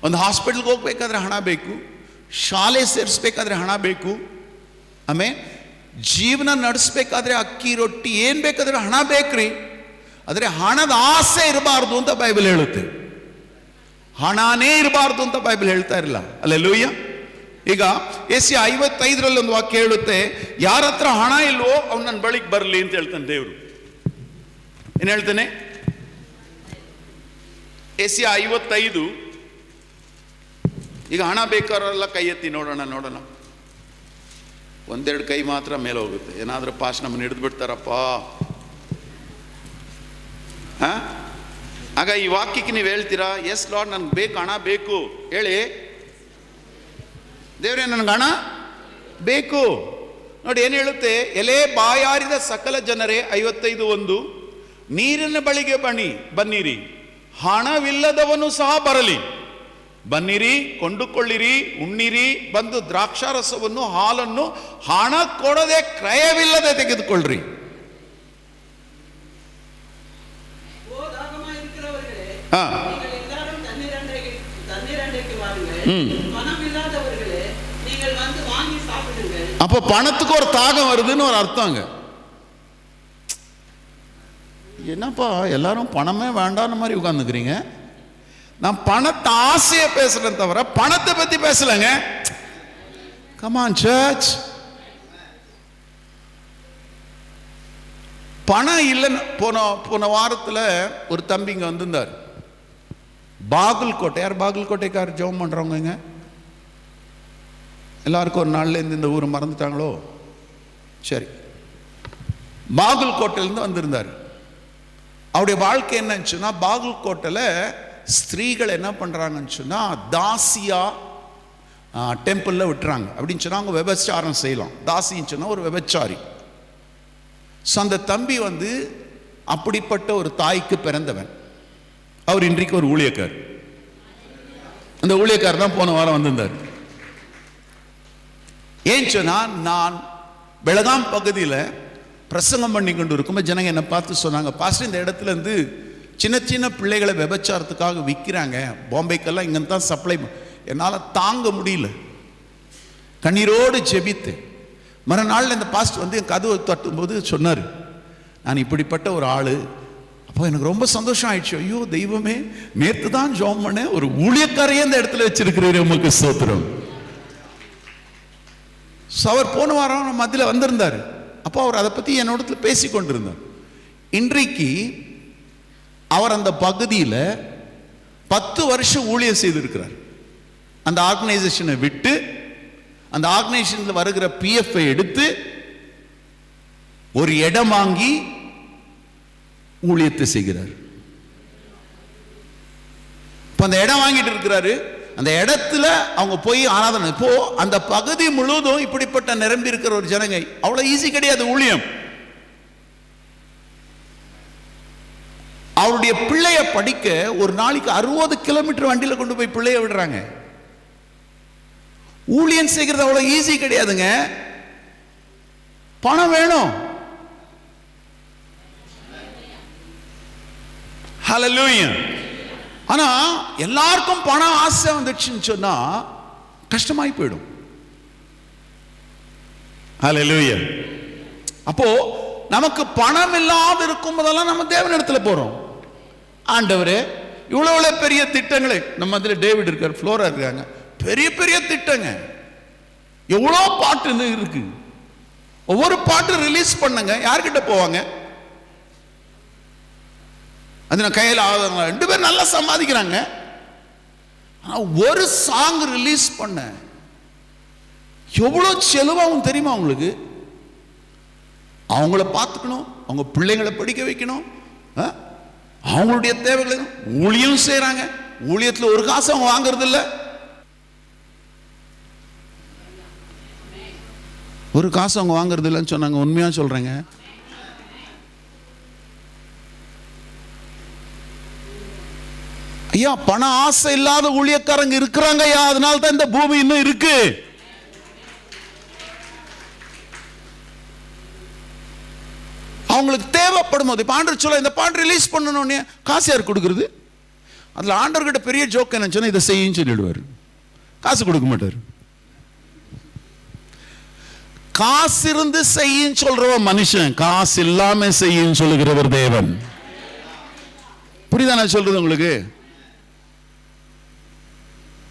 ಒಂದು ಹಾಸ್ಪಿಟಲ್ಗೆ ಹೋಗ್ಬೇಕಾದ್ರೆ ಹಣ ಬೇಕು, ಶಾಲೆ ಸೇರಿಸ್ಬೇಕಾದ್ರೆ ಹಣ ಬೇಕು, ಆಮೇಲೆ ಜೀವನ ನಡೆಸ್ಬೇಕಾದ್ರೆ ಅಕ್ಕಿ ರೊಟ್ಟಿ ಏನ್ ಬೇಕಾದ್ರೆ ಹಣ ಬೇಕ್ರಿ. ಆದರೆ ಹಣದ ಆಸೆ ಇರಬಾರ್ದು ಅಂತ ಬೈಬಲ್ ಹೇಳುತ್ತೆ. ಹಣನೇ ಇರಬಾರ್ದು ಅಂತ ಬೈಬಲ್ ಹೇಳ್ತಾ ಇರಲ್ಲ. ಅಲ್ಲೆಲ್ಲೂಯ್ಯ. ಈಗ ಯೆಶಾಯ 55ರಲ್ಲಿ ಒಂದು ವಾಕ್ಯ ಹೇಳುತ್ತೆ, ಯಾರ ಹತ್ರ ಹಣ ಇಲ್ವೋ ಅವ್ನು ನನ್ನ ಬಳಿಗೆ ಬರಲಿ ಅಂತ ಹೇಳ್ತಾನೆ ದೇವರು. ಏನ್ ಹೇಳ್ತಾನೆ? ಯೆಶಾಯ 55. ಈಗ ಹಣ ಬೇಕಾರೆಲ್ಲ ಕೈ ಎತ್ತಿ ನೋಡೋಣ. ಒಂದೆರಡು ಕೈ ಮಾತ್ರ ಮೇಲೆ ಹೋಗುತ್ತೆ. ಏನಾದ್ರೂ ಪಾಸ್ ನಮ್ಮನ್ನು ಹಿಡಿದು ಬಿಡ್ತಾರಪ್ಪ. ಆಗ ಈ ವಾಕ್ಯಕ್ಕೆ ನೀವು ಹೇಳ್ತೀರಾ, ಎಸ್ ಲಾರ್ಡ್ ನನ್ಗೆ ಬೇಕು, ಹಣ ಬೇಕು ಹೇಳಿ. ದೇವ್ರೇ ನನಗೆ ಹಣ ಬೇಕು. ನೋಡಿ ಏನು ಹೇಳುತ್ತೆ, ಎಲೆ ಬಾಯಾರಿದ ಸಕಲ ಜನರೇ 55:1, ನೀರಿನ ಬಳಿಗೆ ಬನ್ನಿರಿ, ಹಣವಿಲ್ಲದವನು ಸಹ ಬರಲಿ. ಬನ್ನಿರಿ, ಕೊಂಡುಕೊಳ್ಳಿರಿ, ಉಣ್ಣಿರಿ, ಬಂದು ದ್ರಾಕ್ಷಾರಸವನ್ನು ಹಾಲನ್ನು ಹಣ ಕೊಡದೆ ಕ್ರಯವಿಲ್ಲದೆ ತೆಗೆದುಕೊಳ್ಳ್ರಿ. அப்போ பணத்துக்கு ஒரு தாகம் வருதுன்னு ஒரு அர்த்தங்க. என்னப்பா எல்லாரும் பணமே வேண்டான மாதிரி உட்கார்ந்துக்கிறீங்க? நான் பணத்தை ஆசையை பேசுறேன் தவிர பணத்தை பத்தி பேசலங்க. Come on search. பணம் இல்லைன்னு போன வாரத்தில் ஒரு தம்பிங்க வந்திருந்தார். பாகல்கோட்டை. யார் பாகல்கோட்டைக்கார் ஜெபம் பண்றவங்க? எல்லாருக்கும் ஒரு நாள்ல இந்த ஊரை மறந்துட்டாங்களோ? சரி, பாகல்கோட்டையிலேருந்து வந்திருந்தார். அவருடைய வாழ்க்கை என்னன்னு சொன்னா, பாகல்கோட்டையில் ஸ்திரீகள் என்ன பண்றாங்கன்னு சொன்னா, தாசியா டெம்பிளில் விட்டுறாங்க. அப்படின்னு சொன்னா அவங்க விபச்சாரம் செய்யலாம். தாசின்னு சொன்னா ஒரு விபச்சாரி. ஸோ அந்த தம்பி அப்படிப்பட்ட ஒரு தாய்க்கு பிறந்தவன். அவர் இன்றைக்கு ஒரு ஊழியக்கார். அந்த ஊழியக்கார் தான் போன வாரம் வந்திருந்தார். ஏன் சொன்னா, நான் பெலகாம் பகுதியில் பிரசங்கம் பண்ணி கொண்டு இருக்கும்போது ஜனங்க என்னை பார்த்து சொன்னாங்க, பாஸ்டர் இந்த இடத்துல இருந்து சின்ன சின்ன பிள்ளைகளை விபச்சாரத்துக்காக விற்கிறாங்க, பாம்பேக்கெல்லாம் இங்கே தான் சப்ளை. என்னால் தாங்க முடியல. கண்ணீரோடு ஜெபித்து மறுநாள் இந்த பாஸ்டர் என் கதவை தட்டும்போது சொன்னார், நான் இப்படிப்பட்ட ஒரு ஆள். அப்போ எனக்கு ரொம்ப சந்தோஷம் ஆயிடுச்சு. ஐயோ தெய்வமே, நேற்று தான் ஜெபம் பண்ணேன், ஒரு ஊழியக்காரையே இந்த இடத்துல வச்சிருக்கிறீர், உமக்கு ஸ்தோத்திரம். அவர் போன வாரம் மத்தியில் வந்திருந்தார். அப்போ அவர் அதை பற்றி என்னோட பேசி கொண்டிருந்தார். இன்றைக்கு அவர் அந்த பகுதியில் 10 வருஷம் ஊழியம் செய்திருக்கிறார். அந்த ஆர்கனைசேஷனை விட்டு, அந்த ஆர்கனைசேஷனில் வருகிற PF எடுத்து ஒரு இடம் வாங்கி ஊழியத்தை செய்கிறார். அந்த இடம் வாங்கிட்டு இருக்கிறாரு. அந்த இடத்துல அவங்க போய் ஆராதனை. இப்போ அந்த பகுதி முழுவதும் இப்படிப்பட்ட நிரம்பி இருக்கிற ஒரு ஜனங்க. அவ்வளவு ஈஸி கிடையாது ஊழியம். அவருடைய பிள்ளைய படிக்க ஒரு நாளைக்கு 60 கிலோமீட்டர் வண்டியில கொண்டு போய் பிள்ளைய விடுறாங்க. ஊழியம் செய்கிறது அவ்வளவு ஈஸி கிடையாதுங்க. பணம் வேணும். ஹல்லேலூயா. ஆனா எல்லாருக்கும் பணம் ஆசை வந்துச்சுன்னு சொன்னா கஷ்டமாய் போயிடும். ஹல்லேலூயா. அப்போ நமக்கு பணம் இல்லாத இருக்கும் போதெல்லாம் நம்ம தேவனிடத்துல போறோம். ஆண்டவரே, இவ்வளவு பெரிய திட்டங்களை, நம்ம அதுல டேவிட் இருக்கார், ஃப்ளோரா இருக்காங்க, பெரிய பெரிய திட்டங்க, எவ்வளவு பாட்டு இருக்கு. ஒவ்வொரு பாட்டு ரிலீஸ் பண்ணுங்க, யார்கிட்ட போவாங்க? அது நான் கையில் 2 பேர் நல்லா சம்பாதிக்கிறாங்க. ஒரு சாங் ரிலீஸ் பண்ண எவ்வளவு செலவாகும் தெரியுமா உங்களுக்கு? அவங்கள பார்த்துக்கணும், அவங்க பிள்ளைங்களை படிக்க வைக்கணும், அவங்களுடைய தேவைகளை. ஊழியம் செய்யறாங்க, ஊழியத்தில் ஒரு காசு அவங்க வாங்குறது இல்லை. ஒரு காசு அவங்க வாங்குறது இல்லைன்னு சொன்னாங்க. உண்மையா சொல்றேங்க. ஐயா, பண ஆசை இல்லாத ஊழியக்காரங்க இருக்கிறாங்க ஐயா. அதனால தான் இந்த பூமி இன்னும் இருக்கு. அவங்களுக்கு தேவைப்படும் போது, இப்ப ஆண்டவர் சொல்ல இந்த பாட்டு ரிலீஸ் பண்ணணும்னு காசு யார் கொடுக்குறது? அதுல ஆண்டவர்கிட்ட பெரிய ஜோக் என்ன சொன்னா, இதை செய்யுன்னு சொல்லிடுவாரு, காசு கொடுக்க மாட்டாரு. காசு இருந்து செய்யும் சொல்றவன் மனுஷன், காசு இல்லாம செய்யும் சொல்லுகிறவர் தேவன். புரியுதா நான் சொல்றது உங்களுக்கு?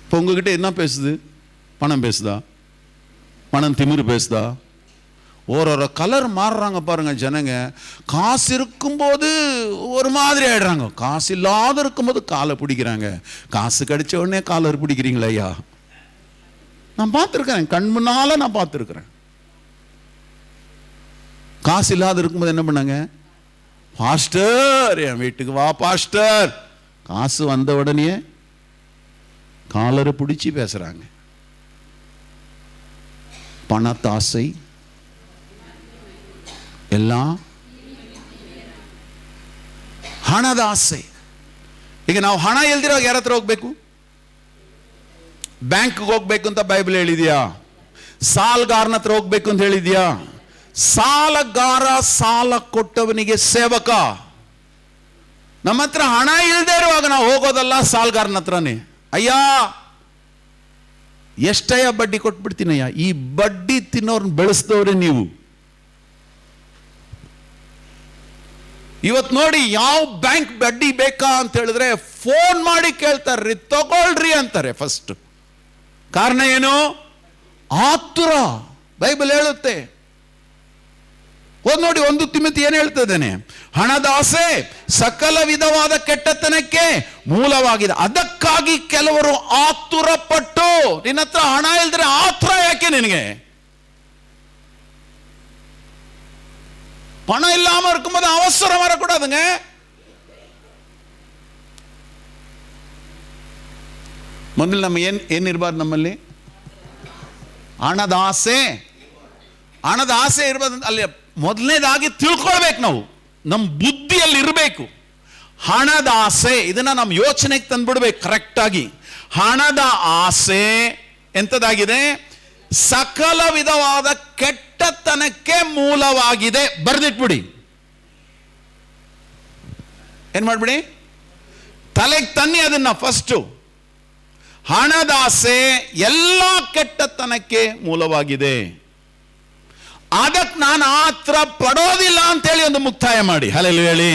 இப்போ உங்ககிட்ட என்ன பேசுது? பணம் பேசுதா? பணம் திமிரு பேசுதா? ஒரு கலர் மாறுறாங்க பாருங்க ஜனங்க. காசு இருக்கும்போது ஒரு மாதிரி ஆயிடுறாங்க, காசு இல்லாத இருக்கும்போது காலை பிடிக்கிறாங்க. காசு கிடைச்ச உடனே காலர் பிடிக்கிறீங்களா ஐயா? நான் பார்த்துருக்கிறேன், கண் முன்னால நான் பார்த்துருக்கிறேன். காசு இல்லாத இருக்கும்போது என்ன பண்ணாங்க? பாஸ்டர் என் வீட்டுக்கு வா பாஸ்டர். காசு வந்த உடனே காலரை பிடிச்சி பேசுறாங்க. பணத்தாசை எல்லாம் ಹಣದ ಆಸೆ. ಈಗ ನಾವು ಹಣ ಇಲ್ದಿರೋ ಯಾರ ಹತ್ರ ಹೋಗ್ಬೇಕು? ಬ್ಯಾಂಕ್ಗೆ ಹೋಗ್ಬೇಕು ಅಂತ ಬೈಬಲ್ ಹೇಳಿದ್ಯಾ? ಸಾಲಗಾರನ ಹತ್ರ ಹೋಗ್ಬೇಕು ಅಂತ ಹೇಳಿದ್ಯಾ? ಸಾಲಗಾರ ಸಾಲ ಕೊಟ್ಟವನಿಗೆ ಸೇವಕ. ನಮ್ಮ ಹತ್ರ ಹಣ ಇಲ್ಲದೆ ಇರುವಾಗ ನಾವು ಹೋಗೋದಲ್ಲ ಸಾಲಗಾರನ ಹತ್ರನೇ. ಅಯ್ಯ ಎಷ್ಟಯ್ಯ ಬಡ್ಡಿ ಕೊಟ್ಬಿಡ್ತೀನಯ್ಯ. ಈ ಬಡ್ಡಿ ತಿನ್ನೋರ್ನ ಬೆಳೆಸಿದವ್ರೆ ನೀವು. ಇವತ್ತು ನೋಡಿ, ಯಾವ ಬ್ಯಾಂಕ್ ಬಡ್ಡಿ ಬೇಕಾ ಅಂತ ಹೇಳಿದ್ರೆ ಫೋನ್ ಮಾಡಿ ಕೇಳ್ತಾರ್ರಿ, ತಗೊಳ್ರಿ ಅಂತಾರೆ ಫಸ್ಟ್. ಕಾರಣ ಏನು? ಆತುರ. ಬೈಬಲ್ ಹೇಳುತ್ತೆ ನೋಡಿ 1 ತಿಮೋಥಿ ಏನು ಹೇಳ್ತಿದ್ದಾನೆ? ಹಣದ ಆಸೆ ಸಕಲ ವಿಧವಾದ ಕೆಟ್ಟತನಕ್ಕೆ ಮೂಲವಾಗಿದೆ. ಅದಕ್ಕಾಗಿ ಕೆಲವರು ಆತುರಪಟ್ಟು, ನಿನ್ನ ಹತ್ರ ಹಣ ಇಲ್ದ್ರೆ ಆತುರ ಯಾಕೆ ನಿನಗೆ? பணம் இல்லாம இருக்கும்போது அவசரம் வரக்கூடாதுங்க. ಮೊದಲು ನಮ್ಮ ಏನಿರ್ಬಾರ್ದು, ನಮ್ಮಲ್ಲಿ ಹಣದ ಆಸೆ ಇರ್ಬಾರ್ದು. ಅಲ್ಲಿ ಮೊದಲನೇದಾಗಿ ತಿಳ್ಕೊಳ್ಬೇಕು, ನಾವು ನಮ್ಮ ಬುದ್ಧಿಯಲ್ಲಿ ಇರಬೇಕು ಹಣದ ಆಸೆ. ಇದನ್ನ ನಮ್ಮ ಯೋಚನೆಗೆ ತಂದ್ಬಿಡ್ಬೇಕು ಕರೆಕ್ಟಾಗಿ. ಹಣದ ಆಸೆ ಎಂಥದ್ದಾಗಿದೆ? ಸಕಲ ವಿಧವಾದ ಕೆಟ್ಟತನಕ್ಕೆ ಮೂಲವಾಗಿದೆ. ಬರೆದಿಟ್ಬಿಡಿ, ಏನ್ ಮಾಡ್ಬಿಡಿ, ತಲೆಗೆ ತನ್ನಿ ಅದನ್ನ ಫಸ್ಟ್. ಹಣದಾಸೆ ಎಲ್ಲ ಕೆಟ್ಟತನಕ್ಕೆ ಮೂಲವಾಗಿದೆ. ಅದಕ್ಕೆ ನಾನು ಆತ್ರ ಪಡೋದಿಲ್ಲ ಅಂತೇಳಿ ಒಂದು ಮುಕ್ತಾಯ ಮಾಡಿ. ಹಲ್ಲೆಲೂಯಾ ಹೇಳಿ.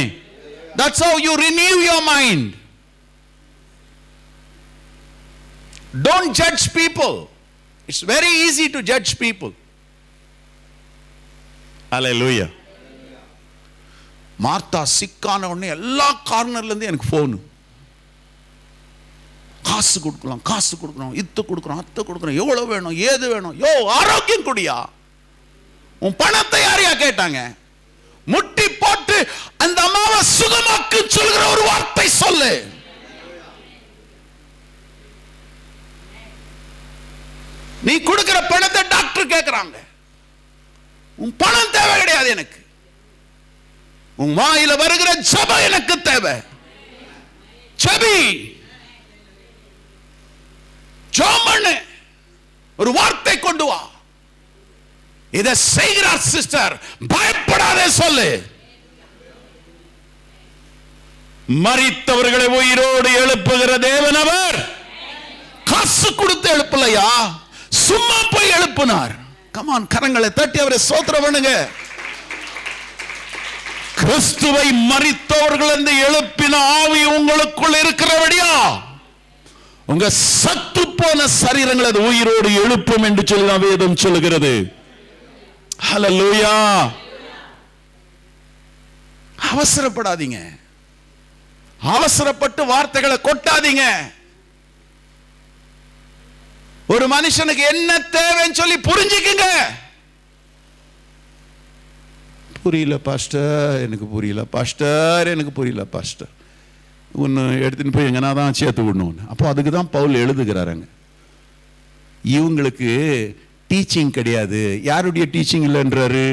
That's how you renew your mind. Don't judge people. It's very easy to judge people. Hallelujah. Martha சிக்கான உடனே எல்லா கார்னர்லேருந்து எனக்கு ஃபோனு, காசு கொடுக்கணும், இத்து கொடுக்குறோம், அத்தை கொடுக்குறோம், எவ்வளோ வேணும், ஏது வேணும், யோ ஆரோக்கியம் குடியா, உன் பணத்தை யாரையா கேட்டாங்க? முட்டி போட்டு அந்த அம்மாவை சுகமாக்கு சொல்கிற ஒரு வார்த்தை சொல்லு. நீ கொடுக்கிற பணத்தை டாக்டர் கேட்கிறாங்க, உன் பணம் தேவை கிடையாது எனக்கு, உன் வாயில வருகிற ஜெபம் எனக்கு தேவை. ஜெபி, ஜெபம் பண்ணு, ஒரு வார்த்தை கொண்டு வா. இதை செய்கிறார் சிஸ்டர், பயப்படாதே சொல்லு. மரித்தவர்களை உயிரோடு எழுப்புகிற தேவன் அவர். காசு கொடுத்து எழுப்பலையா, சும்மா போய் எழுப்பினார். கமான், கரங்களை தட்டி அவரை ஸ்தோத்திரம் பண்ணுங்க. கிறிஸ்துவை மரித்தவர்கள் என்று எழுப்பின ஆவி உங்களுக்குள் இருக்கிறபடியா உங்க சத்து போன சரீரங்கள் அது உயிரோடு எழுப்பும் என்று சொல்லி வேதம் சொல்லுகிறது. ஹல்லேலூயா. அவசரப்படாதீங்க, அவசரப்பட்டு வார்த்தைகளை கொட்டாதீங்க. ஒரு மனுஷனுக்கு என்ன தேவைன்னு சொல்லி புரிஞ்சுக்குங்க. புரியல பாஸ்டர், எனக்கு புரியல பாஸ்டர், எனக்கு புரியல பாஸ்டர், ஒன்று எடுத்துன்னு போய் எங்கன்னா தான் சேர்த்து விடணும். அப்போ அதுக்கு தான் பவுல் எழுதுகிறாருங்க, இவங்களுக்கு டீச்சிங் கிடையாது. யாருடைய டீச்சிங் இல்லைன்றாரு?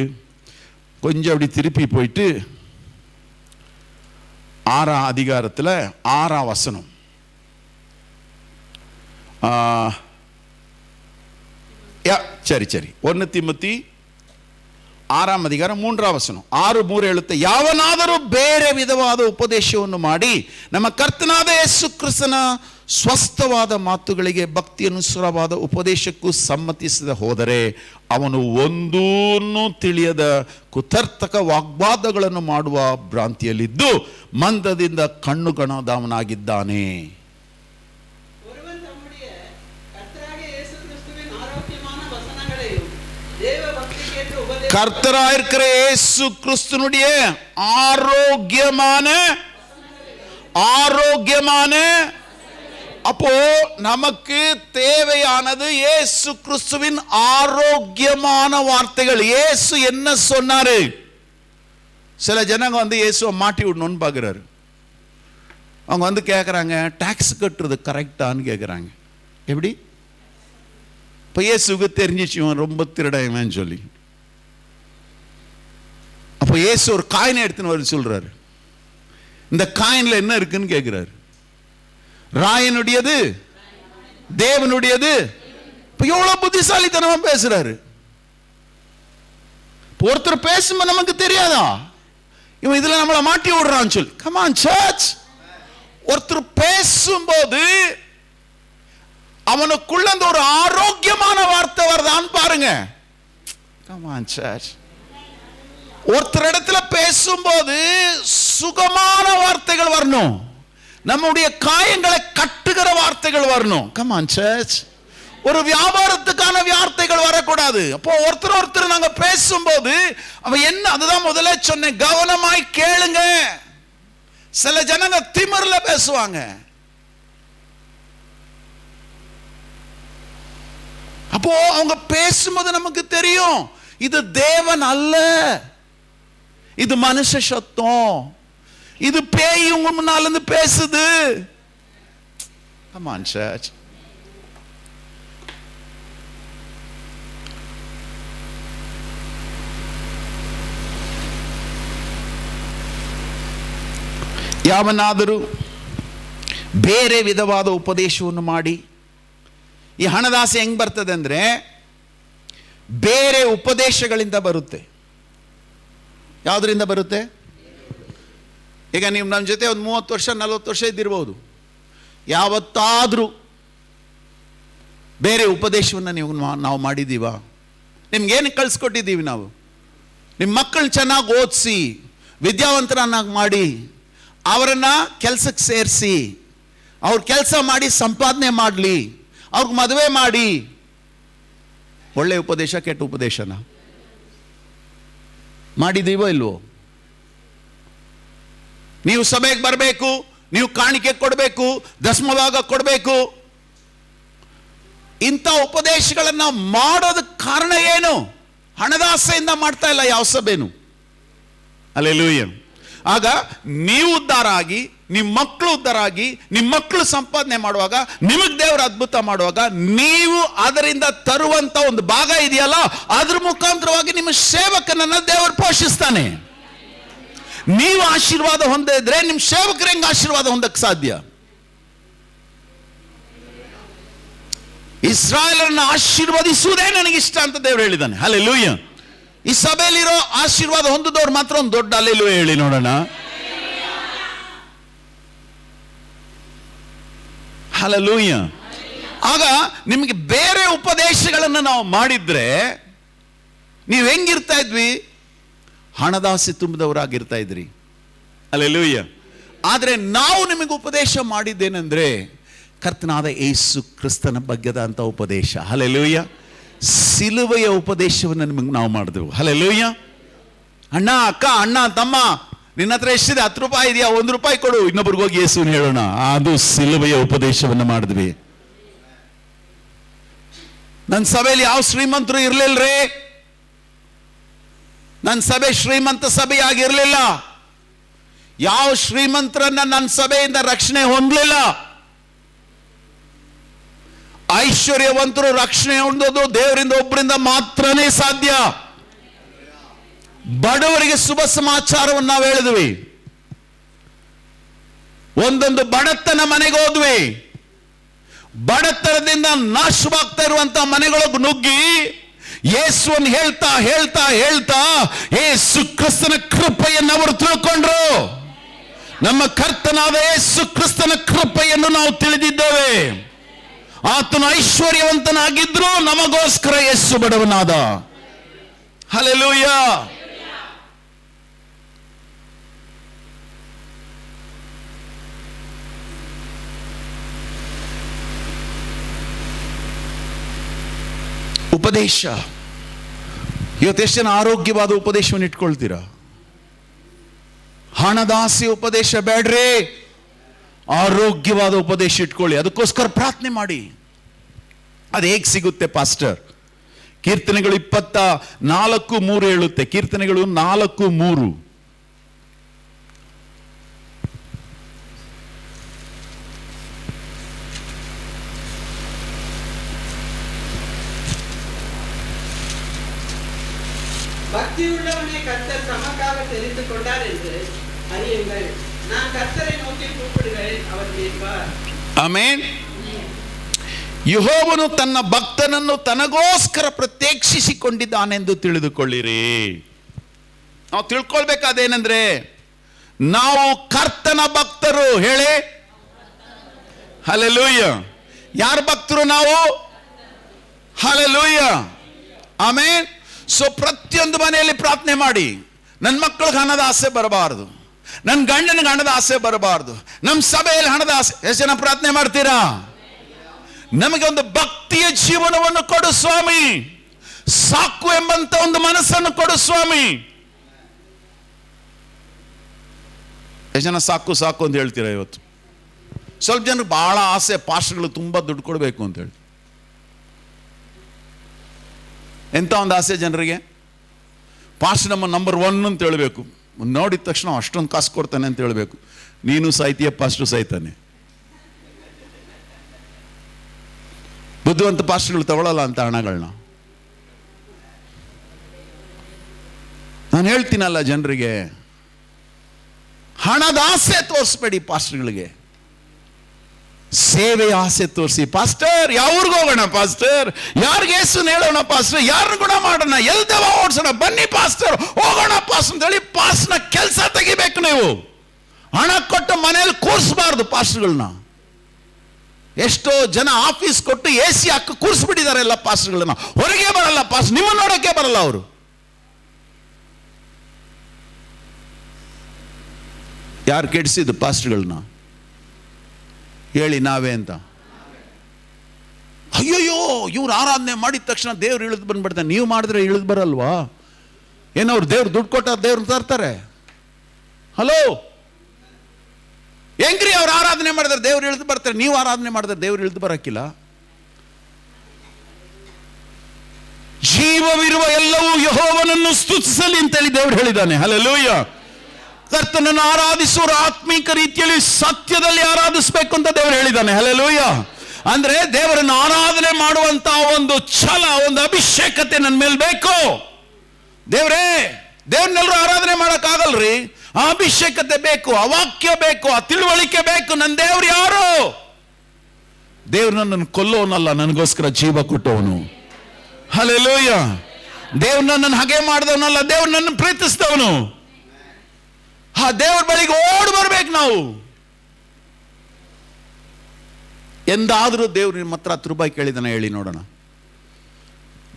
கொஞ்சம் அப்படி திருப்பி போயிட்டு 6ஆம் அதிகாரத்தில் 6ஆம் வசனம், சரி 1 ತಿಮೋಥಿ 6ಆம் அதிகாரம் 3ಆம் ವಚನ, 6:3 ಹೇಳುತ್ತೆ, ಯಾವನಾದರೂ ಬೇರೆ ವಿಧವಾದ ಉಪದೇಶವನ್ನು ಮಾಡಿ ನಮ್ಮ ಕರ್ತನಾದ ಯೇಸು ಕ್ರಿಸ್ತನ ಸ್ವಸ್ಥವಾದ ಮಾತುಗಳಿಗೆ ಭಕ್ತಿ ಅನುಸಾರವಾದ ಉಪದೇಶಕ್ಕೂ ಸಮ್ಮತಿಸದೆ ಹೋದರೆ ಅವನು ಒಂದೂನು ತಿಳಿಯದ ಕುತರ್ಥಕ ವಾಗ್ವಾದಗಳನ್ನು ಮಾಡುವ ಭ್ರಾಂತಿಯಲ್ಲಿದ್ದು ಮಂದದಿಂದ ಕಣ್ಣುಗಣದವನಾಗಿದ್ದಾನೆ. கர்த்தராயிருக்கிற இயேசு கிறிஸ்துனுடைய ஆரோக்கியமான அப்போ நமக்கு தேவையானது இயேசு கிறிஸ்துவின் ஆரோக்கியமான வார்த்தைகள். இயேசு என்ன சொன்னாரு? சில ஜனங்க வந்து இயேசுவை மாட்டி விடணும்னு பார்க்குறாரு. அவங்க வந்து கேட்குறாங்க, டாக்ஸ் கட்டுறது கரெக்டான்னு கேட்குறாங்க. எப்படி? இப்போ இயேசுக்கு தெரிஞ்சிச்சு ரொம்ப திருடையவன் சொல்லி. அப்போ இயேசு ஒரு காயினை எடுத்துன்னு வர சொல்றாரு. இந்த காயின்ல என்ன இருக்குன்னு கேட்கிறாரு. ராயனுடையது, தேவனுடையது. இப்போ எவ்வளவு புத்திசாலித்தனமா பேசுறாரு. ஒருத்தர் பேசும்போது நமக்கு தெரியாதா இவன் இதுல நம்மளை மாட்டி விடுறான்னு சொல்லி? Come on church. ஒருத்தர் பேசும்போது அவனுக்குள்ள அந்த ஒரு ஆரோக்கியமான வார்த்தை வருதான்னு பாருங்க. Come on church. ஒருத்தர் இடத்துல பேசும்போது சுகமான வார்த்தைகள் வரணும், நம்முடைய காயங்களை கட்டுகிற வார்த்தைகள் வரணும். Come on church. ஒரு வியாபாரத்துக்கான வார்த்தைகள் வரக்கூடாது. கூடாது. அப்போ ஒருத்தர் நாங்க பேசும்போது அவன் என்ன, அதுதான் முதல்ல சொன்னேன், கவனமாய் கேளுங்க. சில ஜனங்க திமிர்ல பேசுவாங்க. அப்போ அவங்க பேசும்போது நமக்கு தெரியும் இது தேவன் அல்ல, இது மனுஷ சத்தம், இது பேய் உங்க முன்னால இருந்து பேசுது. Come on, church. ಯಾವನಾದರೂ ಬೇರೆ ವಿಧವಾದ ಉಪದೇಶವನ್ನು ಮಾಡಿ, ಈ ಹಣದಾಸೆ ಹೆಂಗ್ ಬರ್ತದೆ ಅಂದ್ರೆ ಬೇರೆ ಉಪದೇಶಗಳಿಂದ ಬರುತ್ತೆ. ಯಾವುದರಿಂದ ಬರುತ್ತೆ? ಈಗ ನೀವು ನಮ್ಮ ಜೊತೆ ಒಂದು 30 ವರ್ಷ 40 ವರ್ಷ ಇದ್ದಿರ್ಬೋದು, ಯಾವತ್ತಾದರೂ ಬೇರೆ ಉಪದೇಶವನ್ನು ನಾವು ಮಾಡಿದ್ದೀವ? ನಿಮ್ಗೇನು ಕಳಿಸ್ಕೊಟ್ಟಿದ್ದೀವಿ ನಾವು? ನಿಮ್ಮ ಮಕ್ಕಳನ್ನ ಚೆನ್ನಾಗಿ ಓದಿಸಿ ವಿದ್ಯಾವಂತರನ್ನಾಗಿ ಮಾಡಿ ಅವರನ್ನ ಕೆಲಸಕ್ಕೆ ಸೇರಿಸಿ ಅವ್ರ ಕೆಲಸ ಮಾಡಿ ಸಂಪಾದನೆ ಮಾಡಲಿ, ಅವ್ರಿಗೆ ಮದುವೆ ಮಾಡಿ. ಒಳ್ಳೆ ಉಪದೇಶ ಕೆಟ್ಟ ಉಪದೇಶನ ಮಾಡಿದೀವೋ ಇಲ್ವೋ? ನೀವು ಸಭೆಗೆ ಬರಬೇಕು, ನೀವು ಕಾಣಿಕೆ ಕೊಡಬೇಕು, ದಶಮಭಾಗ ಕೊಡಬೇಕು, ಇಂಥ ಉಪದೇಶಗಳನ್ನ ಮಾಡೋದಕ್ಕೆ ಕಾರಣ ಏನು? ಹಣದಾಸೆಯಿಂದ ಮಾಡ್ತಾ ಇಲ್ಲ ಯಾವ ಸಭೆನು. ಹಲ್ಲೆಲೂಯಾ. ಆಗ ನೀವು ಉದ್ಧಾರ ಆಗಿ, ನಿಮ್ಮ ಮಕ್ಕಳು ಉದ್ಧಾರ ಆಗಿ, ನಿಮ್ಮ ಮಕ್ಕಳು ಸಂಪಾದನೆ ಮಾಡುವಾಗ, ನಿಮಗೆ ದೇವರು ಅದ್ಭುತ ಮಾಡುವಾಗ, ನೀವು ಅದರಿಂದ ತರುವಂತ ಒಂದು ಭಾಗ ಇದೆಯಲ್ಲ, ಅದ್ರ ಮುಖಾಂತರವಾಗಿ ನಿಮ್ಮ ಸೇವಕನನ್ನ ದೇವರು ಪೋಷಿಸ್ತಾನೆ. ನೀವು ಆಶೀರ್ವಾದ ಹೊಂದಿದ್ರೆ ನಿಮ್ಮ ಸೇವಕರು ಹೆಂಗೆ ಆಶೀರ್ವಾದ ಹೊಂದಕ್ಕೆ ಸಾಧ್ಯ? ಇಸ್ರಾಯೇಲರನ್ನ ಆಶೀರ್ವದಿಸುವುದೇ ನನಗಿಷ್ಟ ಅಂತ ದೇವರು ಹೇಳಿದ್ದಾನೆ. ಹಲ್ಲೆಲೂಯಾ. ಈ ಸಭೆಯಲ್ಲಿರೋ ಆಶೀರ್ವಾದ ಹೊಂದಿದವ್ರು ಮಾತ್ರ ಒಂದು ದೊಡ್ಡ ಹಲ್ಲೆಲೂಯಾ ಹೇಳಿ ನೋಡೋಣ. ಹಲ್ಲೆಲೂಯಾ. ಆಗ ನಿಮಗೆ ಬೇರೆ ಉಪದೇಶಗಳನ್ನು ನಾವು ಮಾಡಿದ್ರೆ ನೀವು ಹೆಂಗಿರ್ತಾ ಇದ್ವಿ? ಹಣದಾಸೆ ತುಂಬಿದವರಾಗಿರ್ತಾ ಇದ್ರಿ. ಹಲ್ಲೆಲೂಯಾ. ಆದರೆ ನಾವು ನಿಮಗೆ ಉಪದೇಶ ಮಾಡಿದ್ದೇನೆಂದ್ರೆ ಕರ್ತನಾದ ಯೇಸು ಕ್ರಿಸ್ತನ ಬಗ್ಗೆದಂತ ಉಪದೇಶ. ಹಲ್ಲೆಲೂಯಾ. ಸಿಲುವೆಯ ಉಪದೇಶವನ್ನು ನಿಮಗೆ ನಾವು ಮಾಡಿದೆವು. ಹಲ್ಲೆಲೂಯಾ. ಅಣ್ಣ, ಅಕ್ಕ, ಅಣ್ಣ, ತಮ್ಮ, ನಿನ್ನ ಹತ್ರ ಎಷ್ಟಿದೆ? 10 ರೂಪಾಯಿ ಇದೆಯಾ? 1 ರೂಪಾಯಿ ಕೊಡು, ಇನ್ನೊಬ್ರಿಗೆ ಹೋಗಿ ಯೇಸುವನ್ನು ಹೇಳೋಣ. ಅದು ಸಿಲುವೆಯ ಉಪದೇಶವನ್ನು ಮಾಡಿದ್ವಿ. ನನ್ನ ಸಭೆಯಲ್ಲಿ ಯಾವ ಶ್ರೀಮಂತರು ಇರ್ಲಿಲ್ರಿ. ನನ್ನ ಸಭೆ ಶ್ರೀಮಂತ ಸಭೆ ಆಗಿರ್ಲಿಲ್ಲ. ಯಾವ ಶ್ರೀಮಂತರನ್ನ ನನ್ನ ಸಭೆಯಿಂದ ರಕ್ಷಣೆ ಹೊಂದಲಿಲ್ಲ. ಐಶ್ವರ್ಯವಂತರು ರಕ್ಷಣೆ ಹೊಂದೋದು ದೇವರಿಂದ ಒಬ್ಬರಿಂದ ಮಾತ್ರನೇ ಸಾಧ್ಯ. ಬಡವರಿಗೆ ಶುಭ ಸಮಾಚಾರವನ್ನು ನಾವು ಹೇಳಿದ್ವಿ. ಒಂದೊಂದು ಬಡತನ ಮನೆಗೆ ಹೋದ್ವಿ. ಬಡತನದಿಂದ ನಾಶವಾಗ್ತಾ ಇರುವಂತಹ ಮನೆಗಳಿಗೆ ನುಗ್ಗಿ ಯೇಸುವನ್ನು ಹೇಳ್ತಾ ಹೇಳ್ತಾ ಹೇಳ್ತಾ ಯೇಸು ಕ್ರಿಸ್ತನ ಕೃಪೆಯನ್ನು ಅವರು ತಿಳ್ಕೊಂಡ್ರು. ನಮ್ಮ ಕರ್ತನಾದ ಯೇಸು ಕ್ರಿಸ್ತನ ಕೃಪೆಯನ್ನು ನಾವು ತಿಳಿದಿದ್ದೇವೆ. ಆತನು ಐಶ್ವರ್ಯವಂತನಾಗಿದ್ರು ನಮಗೋಸ್ಕರ ಯೇಸು ಬಡವನಾದ. ಹಲ್ಲೆಲೂಯಾ. ಉಪದೇಶ. ಇವತ್ತೆಷ್ಟು ಜನ ಆರೋಗ್ಯವಾದ ಉಪದೇಶವನ್ನು ಇಟ್ಕೊಳ್ತೀರಾ? ಹಣದಾಸೆ ಉಪದೇಶ ಬೇಡ್ರಿ, ಆರೋಗ್ಯವಾದ ಉಪದೇಶ ಇಟ್ಕೊಳ್ಳಿ. ಅದಕ್ಕೋಸ್ಕರ ಪ್ರಾರ್ಥನೆ ಮಾಡಿ. ಅದು ಹೇಗೆ ಸಿಗುತ್ತೆ ಪಾಸ್ಟರ್? ಕೀರ್ತನೆಗಳು 24:3 ಹೇಳುತ್ತೆ. ಕೀರ್ತನೆಗಳು 4:3. பக்தியுள்ளவனை கர்த்தர் தமக்காக தெரிந்து கொண்டார் என்று அறியுங்கள். நான் கர்த்தரை நோக்கி கூப்பிடுவேன், அவர் கேட்பார். ಆಮೆನ್. ಯೆಹೋವನು ತನ್ನ ಭಕ್ತನನ್ನು ತನಗೋಸ್ಕರ ಪ್ರತ್ಯೇಕಿಸಿಕೊಂಡಿದ್ದಾನೆಂದು ತಿಳಿದುಕೊಳ್ಳಿರಿ. ನಾವು ತಿಳ್ಕೊಳ್ಬೇಕಾದೇನೆಂದ್ರೆ ನಾವು ಕರ್ತನ ಭಕ್ತರು. ಹೇಳಿ ಹಲ್ಲೆಲೂಯಾ. ಯಾರ ಭಕ್ತರು ನಾವು? ಹಲ್ಲೆಲೂಯಾ. ಆಮೆನ್. ಸೊ ಪ್ರತಿಯೊಂದು ಮನೆಯಲ್ಲಿ ಪ್ರಾರ್ಥನೆ ಮಾಡಿ, ನನ್ನ ಮಕ್ಕಳಿಗೆ ಹಣದ ಆಸೆ ಬರಬಾರದು, ನನ್ನ ಗಂಡನಿಗೆ ಹಣದ ಆಸೆ ಬರಬಾರದು, ನಮ್ಮ ಸಭೆಯಲ್ಲಿ ಹಣದ ಆಸೆ. ಎಷ್ಟು ಜನ ಪ್ರಾರ್ಥನೆ ಮಾಡ್ತೀರಾ? ನಮಗೆ ಒಂದು ಭಕ್ತಿಯ ಜೀವನವನ್ನು ಕೊಡು ಸ್ವಾಮಿ. ಸಾಕು ಎಂಬಂತ ಒಂದು ಮನಸ್ಸನ್ನು ಕೊಡು ಸ್ವಾಮಿ. ಎಷ್ಟು ಜನ ಸಾಕು ಸಾಕು ಅಂತ ಹೇಳ್ತೀರಾ ಇವತ್ತು? ಸ್ವಲ್ಪ ಜನಕ್ಕೆ ಬಹಳ ಆಸೆ, ಪಾಸ್ಟರ್ಗಳು ತುಂಬಾ ದುಡ್ಡು ಕೊಡಬೇಕು ಅಂತ ಹೇಳಿ. ಎಂತ ಒಂದು ಆಸೆ ಜನರಿಗೆ, ಪಾಸ್ಟರ್ ನಮ್ಮ ನಂಬರ್ 1 ಅಂತ ಹೇಳಬೇಕು. ನೋಡಿದ ತಕ್ಷಣ ಅಷ್ಟೊಂದು ಕಾಸು ಕೊಡ್ತಾನೆ ಅಂತ ಹೇಳಬೇಕು. ನೀನು ಸಾಯ್ತೀಯ, ಪಾಸ್ಟರ್ ಸಾಯ್ತಾನೆ. ಬುದ್ಧಿವಂತ ಪಾಸ್ಟರ್ಗಳು ತಗೊಳ್ಳಲ್ಲ ಅಂತ ಹಣಗಳನ್ನ. ನಾನು ಹೇಳ್ತೀನಲ್ಲ ಜನರಿಗೆ, ಹಣದ ಆಸೆ ತೋರಿಸ್ಬೇಡಿ ಪಾಸ್ಟರ್ಗಳಿಗೆ, ಸೇವೆಯ ಆಸೆ ತೋರಿಸಿ. ಪಾಸ್ಟರ್ ಯಾವ ಊರಿಗೆ ಹೋಗೋಣ, ಪಾಸ್ಟರ್ ಯಾರಿಗೆ ಯೇಸುನ ಹೇಳೋಣ, ಪಾಸ್ಟರ್ ಯಾರನ್ನ ಗುಣ ಮಾಡೋಣ, ಎಲ್ದವ ಓಡಿಸೋಣ, ಬನ್ನಿ ಪಾಸ್ಟರ್ ಹೋಗೋಣ ಪಾಸ್ಟರ್ ಅಂತ ಹೇಳಿ ಪಾಸ್ನ ಕೆಲಸ ತೆಗಿಬೇಕು. ನೀವು ಹಣ ಕೊಟ್ಟು ಮನೆಯಲ್ಲಿ ಕೂರಿಸಬಾರ್ದು ಪಾಸ್ಟರ್ಗಳನ್ನ. ಎಷ್ಟೋ ಜನ ಆಫೀಸ್ ಕೊಟ್ಟು AC ಹಾಕಿ ಕೂರಿಸ್ಬಿಟ್ಟಿದ್ದಾರೆ ಎಲ್ಲ ಪಾಸ್ಟರ್ಗಳನ್ನ. ಹೊರಗೆ ಬರಲ್ಲ ಪಾಸ್ಟರ್, ನಿಮ್ಮನ್ನು ನೋಡೋಕೆ ಬರಲ್ಲ ಅವರು. ಯಾರು ಕೆಡಿಸಿದ್ದು ಪಾಸ್ಟರ್ಗಳನ್ನ ಹೇಳಿ? ನಾವೇ ಅಂತ. ಅಯ್ಯೋಯ್ಯೋ, ಇವ್ರು ಆರಾಧನೆ ಮಾಡಿದ ತಕ್ಷಣ ದೇವ್ರು ಇಳಿದು ಬಂದ್ಬಿಡ್ತಾನೆ. ನೀವು ಮಾಡಿದ್ರೆ ಇಳಿದು ಬರಲ್ವಾ? ಏನವ್ರು ದೇವ್ರು ದುಡ್ಡು ಕೊಟ್ಟ ದೇವ್ರನ್ನ ತರ್ತಾರೆ? ಹಲೋ, ಹೆಂಗ್ರಿ ಅವ್ರು ಆರಾಧನೆ ಮಾಡಿದ್ರೆ ದೇವ್ರು ಇಳಿದು ಬರ್ತಾರೆ, ನೀವು ಆರಾಧನೆ ಮಾಡಿದ್ರೆ ದೇವ್ರು ಇಳಿದು ಬರಕ್ಕಿಲ್ಲ? ಜೀವವಿರುವ ಎಲ್ಲವೂ ಯೆಹೋವನನ್ನು ಸ್ತುತಿಸಲಿ ಅಂತೇಳಿ ದೇವ್ರು ಹೇಳಿದ್ದಾನೆ. ಹಲ್ಲೆಲೂಯಾ. ಕರ್ತನನ್ನು ಆರಾಧಿಸುವ ಆತ್ಮೀಕ ರೀತಿಯಲ್ಲಿ ಸತ್ಯದಲ್ಲಿ ಆರಾಧಿಸಬೇಕು ಅಂತ ದೇವರು ಹೇಳಿದ್ದಾನೆ. ಹಲ್ಲೆಲೂಯಾ. ಅಂದ್ರೆ ದೇವರನ್ನು ಆರಾಧನೆ ಮಾಡುವಂತ ಒಂದು ಛಲ, ಒಂದು ಅಭಿಷೇಕತೆ ನನ್ನ ಮೇಲೆ ಬೇಕು. ದೇವ್ರನ್ನೆಲ್ಲರೂ ಆರಾಧನೆ ಮಾಡಕ್ ಆಗಲ್ರಿ. ಆ ಅಭಿಷೇಕತೆ ಬೇಕು, ಆ ವಾಕ್ಯ ಬೇಕು, ಆ ತಿಳುವಳಿಕೆ ಬೇಕು. ನನ್ನ ದೇವ್ರು ಯಾರು? ದೇವ್ರು ನನ್ನನ್ನು ಕೊಲ್ಲೋನಲ್ಲ, ನನಗೋಸ್ಕರ ಜೀವ ಕೊಟ್ಟವನು. ಹಲ್ಲೆಲೂಯಾ. ದೇವ್ರು ನನ್ನನ್ನು ಹಾಗೆ ಮಾಡಿದವನಲ್ಲ, ದೇವ್ರು ನನ್ನ ಪ್ರೀತಿಸಿದವನು. ಆ ದೇವರ ಬಳಿಗೆ ಓಡಿ ಬರ್ಬೇಕು ನಾವು. ಎಂದಾದರೂ ದೇವ್ರು ನಿಮ್ಮ ಹತ್ರ 10 ರೂಪಾಯಿ ಕೇಳಿದಾನೆ ಹೇಳಿ ನೋಡೋಣ.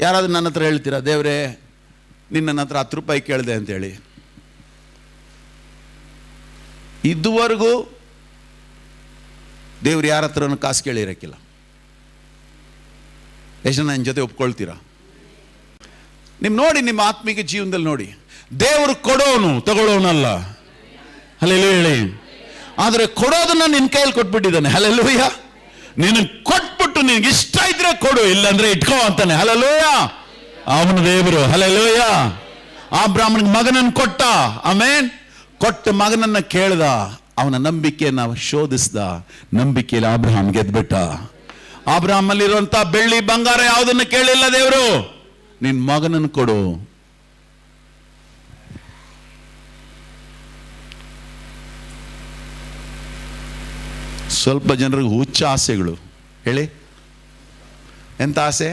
ಯಾರಾದ್ರೂ ನನ್ನ ಹತ್ರ ಹೇಳ್ತೀರಾ, ದೇವ್ರೇ ನಿನ್ನ ಹತ್ರ 10 ರೂಪಾಯಿ ಕೇಳಿದೆ ಅಂತೇಳಿ? ಇದುವರೆಗೂ ದೇವ್ರು ಯಾರ ಹತ್ರನೂ ಕಾಸು ಕೇಳಿರಕ್ಕಿಲ್ಲ. ಎಷ್ಟು ಜನ ನನ್ನ ಜೊತೆ ಒಪ್ಕೊಳ್ತೀರಾ? ನೋಡಿ, ನಿಮ್ಮ ಆತ್ಮಿಕ ಜೀವನದಲ್ಲಿ ನೋಡಿ, ದೇವರು ಕೊಡೋನು, ತಗೊಳ್ಳೋನಲ್ಲ. ಹಲ್ಲೆಲೂಯಾ ಹೇಳಿ. ಆದರೆ ಕೊಡೋದನ್ನ ನಿನ್ನ ಕೈಯಲ್ಲಿ ಕೊಟ್ಬಿಟ್ಟಿದ್ದಾನೆ. ಹಲ್ಲೆಲೂಯಾ. ನೀನು ಕೊಟ್ಬಿಟ್ಟು ನಿನಗೆ ಇಷ್ಟ ಇದ್ರೆ ಕೊಡು, ಇಲ್ಲಾಂದ್ರೆ ಇಟ್ಕೋ ಅಂತಾನೆ. ಹಲ್ಲೆಲೂಯಾ. ಅವನ ದೇವರು. ಹಲ್ಲೆಲೂಯಾ. ಆ ಬ್ರಾಹ್ಮಣನಿಗೆ ಮಗನನ್ನು ಕೊಟ್ಟ. ಆಮೇನ್. ಕೊಟ್ಟ ಮಗನನ್ನ ಕೇಳ್ದ, ಅವನ ನಂಬಿಕೆಯನ್ನ ಶೋಧಿಸ್ದ. ನಂಬಿಕೆಯಲ್ಲಿ ಅಬ್ರಹಾಂ ಗೆದ್ಬಿಟ್ಟ. ಅಬ್ರಹಾಂ ಅಲ್ಲಿರುವಂತ ಬೆಳ್ಳಿ ಬಂಗಾರ ಯಾವುದನ್ನು ಕೇಳಿಲ್ಲ ದೇವರು, ನಿನ್ ಮಗನನ್ನು ಕೊಡು. ಸ್ವಲ್ಪ ಜನರಿಗೆ ಹುಚ್ಚ ಆಸೆಗಳು. ಹೇಳಿ, ಎಂತ ಆಸೆ?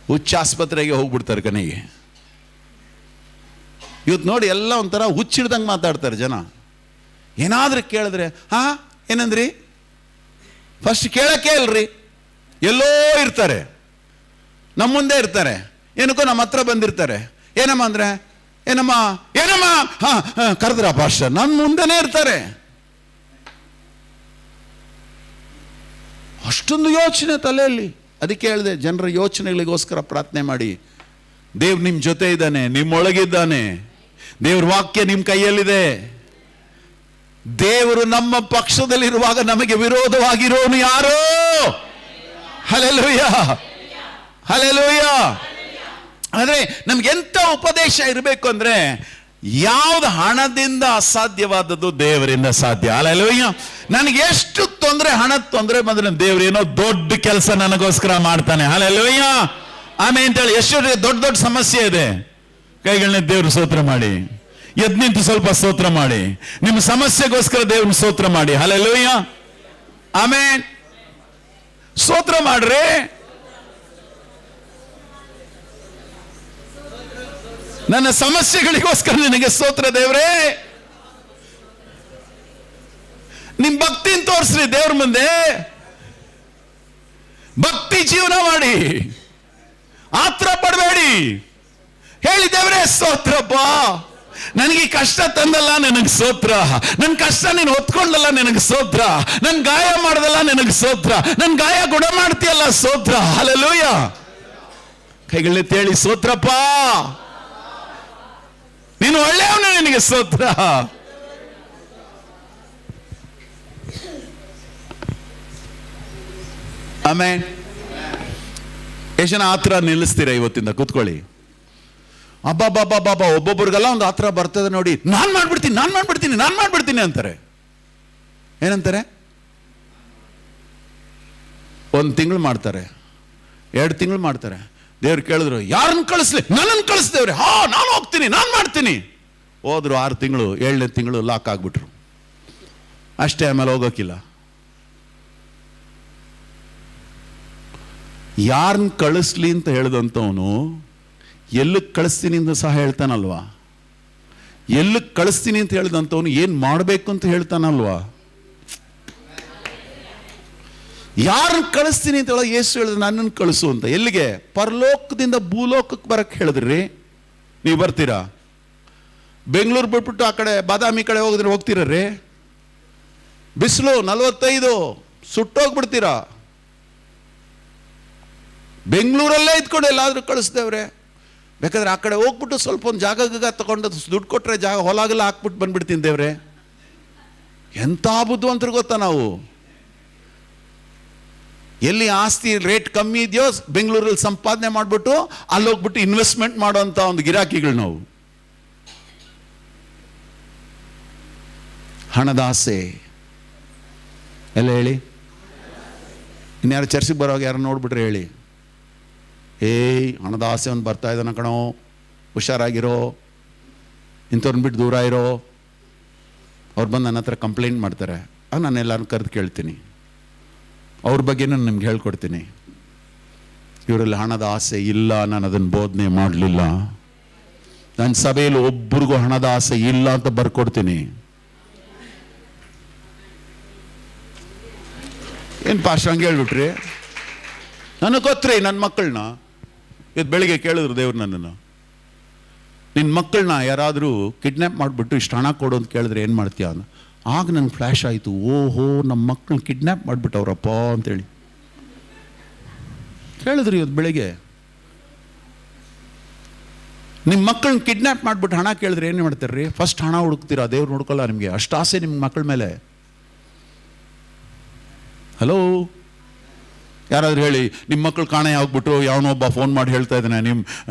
ಹುಚ್ಚ ಆಸ್ಪತ್ರೆಗೆ ಹೋಗ್ಬಿಡ್ತಾರೆ ಕನೆಗೆ. ಇವತ್ತು ನೋಡಿ, ಎಲ್ಲ ಒಂಥರ ಹುಚ್ಚಿಡ್ದಂಗೆ ಮಾತಾಡ್ತಾರೆ ಜನ. ಏನಾದ್ರೂ ಕೇಳಿದ್ರೆ ಏನಂದ್ರಿ? ಫಸ್ಟ್ ಕೇಳಕ್ಕೆ ಇಲ್ರಿ, ಎಲ್ಲೋ ಇರ್ತಾರೆ, ನಮ್ಮ ಮುಂದೆ ಇರ್ತಾರೆ, ಏನಕ್ಕೋ ನಮ್ಮ ಹತ್ರ ಬಂದಿರ್ತಾರೆ. ಏನಮ್ಮ ಅಂದ್ರೆ ಏನಮ್ಮ ಕರೆದ್ರ ಪಾಸ್ಟರ್, ನನ್ನ ಮುಂದೆನೇ ಇರ್ತಾರೆ. ಅಷ್ಟೊಂದು ಯೋಚನೆ ತಲೆಯಲ್ಲಿ. ಅದಕ್ಕೆ ಹೇಳಿದೆ, ಜನರ ಯೋಚನೆಗಳಿಗೋಸ್ಕರ ಪ್ರಾರ್ಥನೆ ಮಾಡಿ. ದೇವ್ರು ನಿಮ್ಮ ಜೊತೆ ಇದ್ದಾನೆ, ನಿಮ್ಮೊಳಗಿದ್ದಾನೆ. ದೇವ್ರ ವಾಕ್ಯ ನಿಮ್ಮ ಕೈಯಲ್ಲಿದೆ. ದೇವರು ನಮ್ಮ ಪಕ್ಷದಲ್ಲಿರುವಾಗ ನಮಗೆ ವಿರೋಧವಾಗಿರೋನು ಯಾರು? Hallelujah, hallelujah. ಆದ್ರೆ ನಮ್ಗೆ ಎಂತ ಉಪದೇಶ ಇರಬೇಕು ಅಂದ್ರೆ, ಯಾವ್ದು ಹಣದಿಂದ ಅಸಾಧ್ಯವಾದದ್ದು ದೇವರಿಂದ ಸಾಧ್ಯ. ಹಲ್ಲೆಲೂಯಾ. ನನಗೆ ಎಷ್ಟು ತೊಂದರೆ, ಹಣದ ತೊಂದರೆ ಬಂದ್ರೆ ದೇವ್ರೇನೋ ದೊಡ್ಡ ಕೆಲಸ ನನಗೋಸ್ಕರ ಮಾಡ್ತಾನೆ. ಹಲ್ಲೆಲೂಯಾ. ಆಮೇಲೆ ಅಂತೇಳಿ ಎಷ್ಟು ದೊಡ್ಡ ದೊಡ್ಡ ಸಮಸ್ಯೆ ಇದೆ, ಕೈಗಳನ್ನ ದೇವ್ರು ಸ್ತೋತ್ರ ಮಾಡಿ. ಎದ್ ನಿಂತು ಸ್ವಲ್ಪ ಸ್ತೋತ್ರ ಮಾಡಿ. ನಿಮ್ಮ ಸಮಸ್ಯೆಗೋಸ್ಕರ ದೇವ್ರನ್ನ ಸ್ತೋತ್ರ ಮಾಡಿ. ಹಲ್ಲೆಲೂಯಾ. ಆಮೇನ್. ಸ್ತೋತ್ರ ಮಾಡ್ರಿ. ನನ್ನ ಸಮಸ್ಯೆಗಳಿಗೋಸ್ಕರ ನಿನಗೆ ಸ್ತೋತ್ರ ದೇವ್ರೇ. ನಿಮ್ ಭಕ್ತಿನ ತೋರಿಸ್ರಿ ದೇವ್ರ ಮುಂದೆ. ಭಕ್ತಿ ಜೀವನ ಮಾಡಿ, ಆತ್ರ ಪಡಬೇಡಿ. ಹೇಳಿ, ದೇವ್ರೇ ಸ್ತೋತ್ರಪ್ಪ, ನನಗೆ ಈ ಕಷ್ಟ ತಂದಲ್ಲ ನನಗೆ ಸ್ತೋತ್ರ. ನನ್ನ ಕಷ್ಟ ನೀನು ಹೊತ್ಕೊಂಡಲ್ಲ ನನಗೆ ಸ್ತೋತ್ರ. ನನ್ ಗಾಯ ಮಾಡ್ದಲ್ಲ ನನಗೆ ಸ್ತೋತ್ರ. ನನ್ ಗಾಯ ಗುಣ ಮಾಡ್ತೀಯಲ್ಲ ಸ್ತೋತ್ರ. ಹಲ್ಲೆಲೂಯಾ. ಕೈಗಳನ್ನೆತ್ತಿ ಹೇಳಿ, ಸ್ತೋತ್ರಪ್ಪ, ನೀನು ಒಳ್ಳೆಯವನು, ನಿನಗೆ ಸ್ತೋತ್ರ. ಆಮೇಲೆ ಎಷ್ಟು ಜನ ಆತರ ನಿಲ್ಲಿಸ್ತೀರಾ ಇವತ್ತಿಂದ? ಕೂತ್ಕೊಳ್ಳಿ. ಅಬ್ಬಾ ಒಬ್ಬೊಬ್ರಿಗೆಲ್ಲ ಒಂದು ಆತರ ಬರ್ತದೆ ನೋಡಿ, ನಾನ್ ಮಾಡ್ಬಿಡ್ತೀನಿ ಅಂತಾರೆ. ಏನಂತಾರೆ? 1 ತಿಂಗಳು ಮಾಡ್ತಾರೆ, 2 ತಿಂಗಳು ಮಾಡ್ತಾರೆ. ದೇವ್ರು ಕೇಳಿದ್ರು, ಯಾರನ್ನು ಕಳಿಸ್ಲಿ? ನನ್ನನ್ನು ಕಳಿಸ್ದೇವ್ರೆ. ನಾನು ಹೋಗ್ತೀನಿ, ನಾನು ಮಾಡ್ತೀನಿ. ಹೋದ್ರು 6 ತಿಂಗಳು, 7ನೇ ತಿಂಗಳು ಲಾಕ್ ಆಗ್ಬಿಟ್ರು. ಅಷ್ಟೇ, ಆಮೇಲೆ ಹೋಗೋಕ್ಕಿಲ್ಲ. ಯಾರನ್ನ ಕಳಿಸ್ಲಿ ಅಂತ ಹೇಳಿದಂಥವನು ಎಲ್ಲಿಗೆ ಕಳಿಸ್ತೀನಿ ಅಂತ ಸಹ ಹೇಳ್ತಾನಲ್ವಾ? ಎಲ್ಲಿಗೆ ಕಳಿಸ್ತೀನಿ ಅಂತ ಹೇಳಿದಂಥವನು ಏನು ಮಾಡಬೇಕು ಅಂತ ಹೇಳ್ತಾನಲ್ವಾ? ಯಾರನ್ನ ಕಳಿಸ್ತೀನಿ ಅಂತ ಹೇಳೋ ಯೇಸು ಹೇಳಿದ್ರೆ ನನ್ನನ್ನು ಕಳಿಸು ಅಂತ. ಎಲ್ಲಿಗೆ? ಪರಲೋಕದಿಂದ ಭೂಲೋಕಕ್ಕೆ ಬರಕ್ಕೆ ಹೇಳಿದ್ರಿ. ನೀವು ಬರ್ತೀರಾ? ಬೆಂಗಳೂರು ಬಿಟ್ಬಿಟ್ಟು ಆ ಕಡೆ ಬಾದಾಮಿ ಕಡೆ ಹೋಗಿದ್ರೆ ಹೋಗ್ತೀರ್ರಿ? ಬಿಸಿಲು 45, ಸುಟ್ಟೋಗ್ಬಿಡ್ತೀರಾ. ಬೆಂಗಳೂರಲ್ಲೇ ಇದ್ಕೊಂಡು ಎಲ್ಲಾದ್ರೂ ಕಳಿಸ್ದೇವ್ರೆ. ಬೇಕಾದ್ರೆ ಆ ಕಡೆ ಹೋಗ್ಬಿಟ್ಟು ಸ್ವಲ್ಪ ಒಂದು ಜಾಗ ತಗೊಂಡು ದುಡ್ಡು ಕೊಟ್ಟರೆ ಜಾಗ ಹೊಲಾಗೆಲ್ಲ ಹಾಕ್ಬಿಟ್ಟು ಬಂದ್ಬಿಡ್ತೀನಿ ದೇವ್ರೆ. ಎಂಥ ಬುದ್ಧಿವಂತರು ಗೊತ್ತಾ ನಾವು? ಎಲ್ಲಿ ಆಸ್ತಿ ರೇಟ್ ಕಮ್ಮಿ ಇದೆಯೋ ಬೆಂಗಳೂರಲ್ಲಿ ಸಂಪಾದನೆ ಮಾಡಿಬಿಟ್ಟು ಅಲ್ಲಿ ಹೋಗ್ಬಿಟ್ಟು ಇನ್ವೆಸ್ಟ್ಮೆಂಟ್ ಮಾಡೋಂಥ ಒಂದು ಗಿರಾಕಿಗಳು ನಾವು. ಹಣದ ಆಸೆ ಎಲ್ಲ ಹೇಳಿ. ಇನ್ಯಾರು ಚರ್ಚಿಗೆ ಬರೋವಾಗ ಯಾರು ನೋಡ್ಬಿಟ್ರೆ ಹೇಳಿ, ಹಣದ ಆಸೆ ಒಂದು ಬರ್ತಾ ಇದ್ದಾನ ಕಣೋ, ಹುಷಾರಾಗಿರೋ, ಇಂಥವ್ರನ್ನ ಬಿಟ್ಟು ದೂರ ಇರೋ. ಅವ್ರು ಬಂದು ನನ್ನ ಹತ್ರ ಕಂಪ್ಲೇಂಟ್ ಮಾಡ್ತಾರೆ. ನಾನು ಎಲ್ಲರನ್ನ ಕರೆದು ಕೇಳ್ತೀನಿ, ಅವ್ರ ಬಗ್ಗೆ ನಾನು ನಿಮ್ಗೆ ಹೇಳ್ಕೊಡ್ತೀನಿ. ಇವರಲ್ಲಿ ಹಣದ ಆಸೆ ಇಲ್ಲ, ನಾನು ಅದನ್ನು ಬೋಧನೆ ಮಾಡಲಿಲ್ಲ. ನನ್ನ ಸಭೆಯಲ್ಲಿ ಒಬ್ಬರಿಗೂ ಹಣದ ಆಸೆ ಇಲ್ಲ ಅಂತ ಬರ್ಕೊಡ್ತೀನಿ. ಏನು ಪಾಸ್ಟರ್ ಹಂಗೆ ಹೇಳ್ಬಿಟ್ರಿ? ನನಗೆ ಗೊತ್ತ್ರಿ, ನನ್ನ ಮಕ್ಕಳನ್ನ ಇವತ್ತು ಬೆಳಿಗ್ಗೆ ಕೇಳಿದ್ರು ದೇವ್ರು ನನ್ನನ್ನು, ನಿನ್ನ ಮಕ್ಕಳನ್ನ ಯಾರಾದರೂ ಕಿಡ್ನ್ಯಾಪ್ ಮಾಡಿಬಿಟ್ಟು ಇಷ್ಟು ಹಣ ಕೊಡು ಅಂತ ಕೇಳಿದ್ರೆ ಏನು ಮಾಡ್ತೀಯ? ಆಗ ನನಗೆ ಫ್ಲ್ಯಾಶ್ ಆಯಿತು, ಓಹೋ ನಮ್ಮ ಮಕ್ಕಳನ್ನ ಕಿಡ್ನ್ಯಾಪ್ ಮಾಡಿಬಿಟ್ಟವ್ರಪ್ಪ ಅಂತೇಳಿ ಕೇಳಿದ್ರು ಇವತ್ತು ಬೆಳಿಗ್ಗೆ. ನಿಮ್ಮ ಮಕ್ಕಳನ್ನ ಕಿಡ್ನ್ಯಾಪ್ ಮಾಡಿಬಿಟ್ಟು ಹಣ ಕೇಳಿದ್ರೆ ಏನು ಮಾಡ್ತಾರ್ರಿ? ಫಸ್ಟ್ ಹಣ ಹುಡುಕ್ತೀರಾ, ದೇವ್ರು ನೋಡ್ಕೊಳ್ಳ ನಿಮಗೆ. ಅಷ್ಟು ಆಸೆ ನಿಮ್ಮ ಮಕ್ಕಳ ಮೇಲೆ. ಹಲೋ, ಯಾರಾದ್ರೂ ಹೇಳಿ, ನಿಮ್ಮ ಮಕ್ಕಳು ಕಾಣೆ ಆಗ್ಬಿಟ್ಟು ಯಾವನೊಬ್ಬ ಫೋನ್ ಮಾಡಿ ಹೇಳ್ತಾ ಇದ್ದಾನೆ, ನಿಮ್ಮ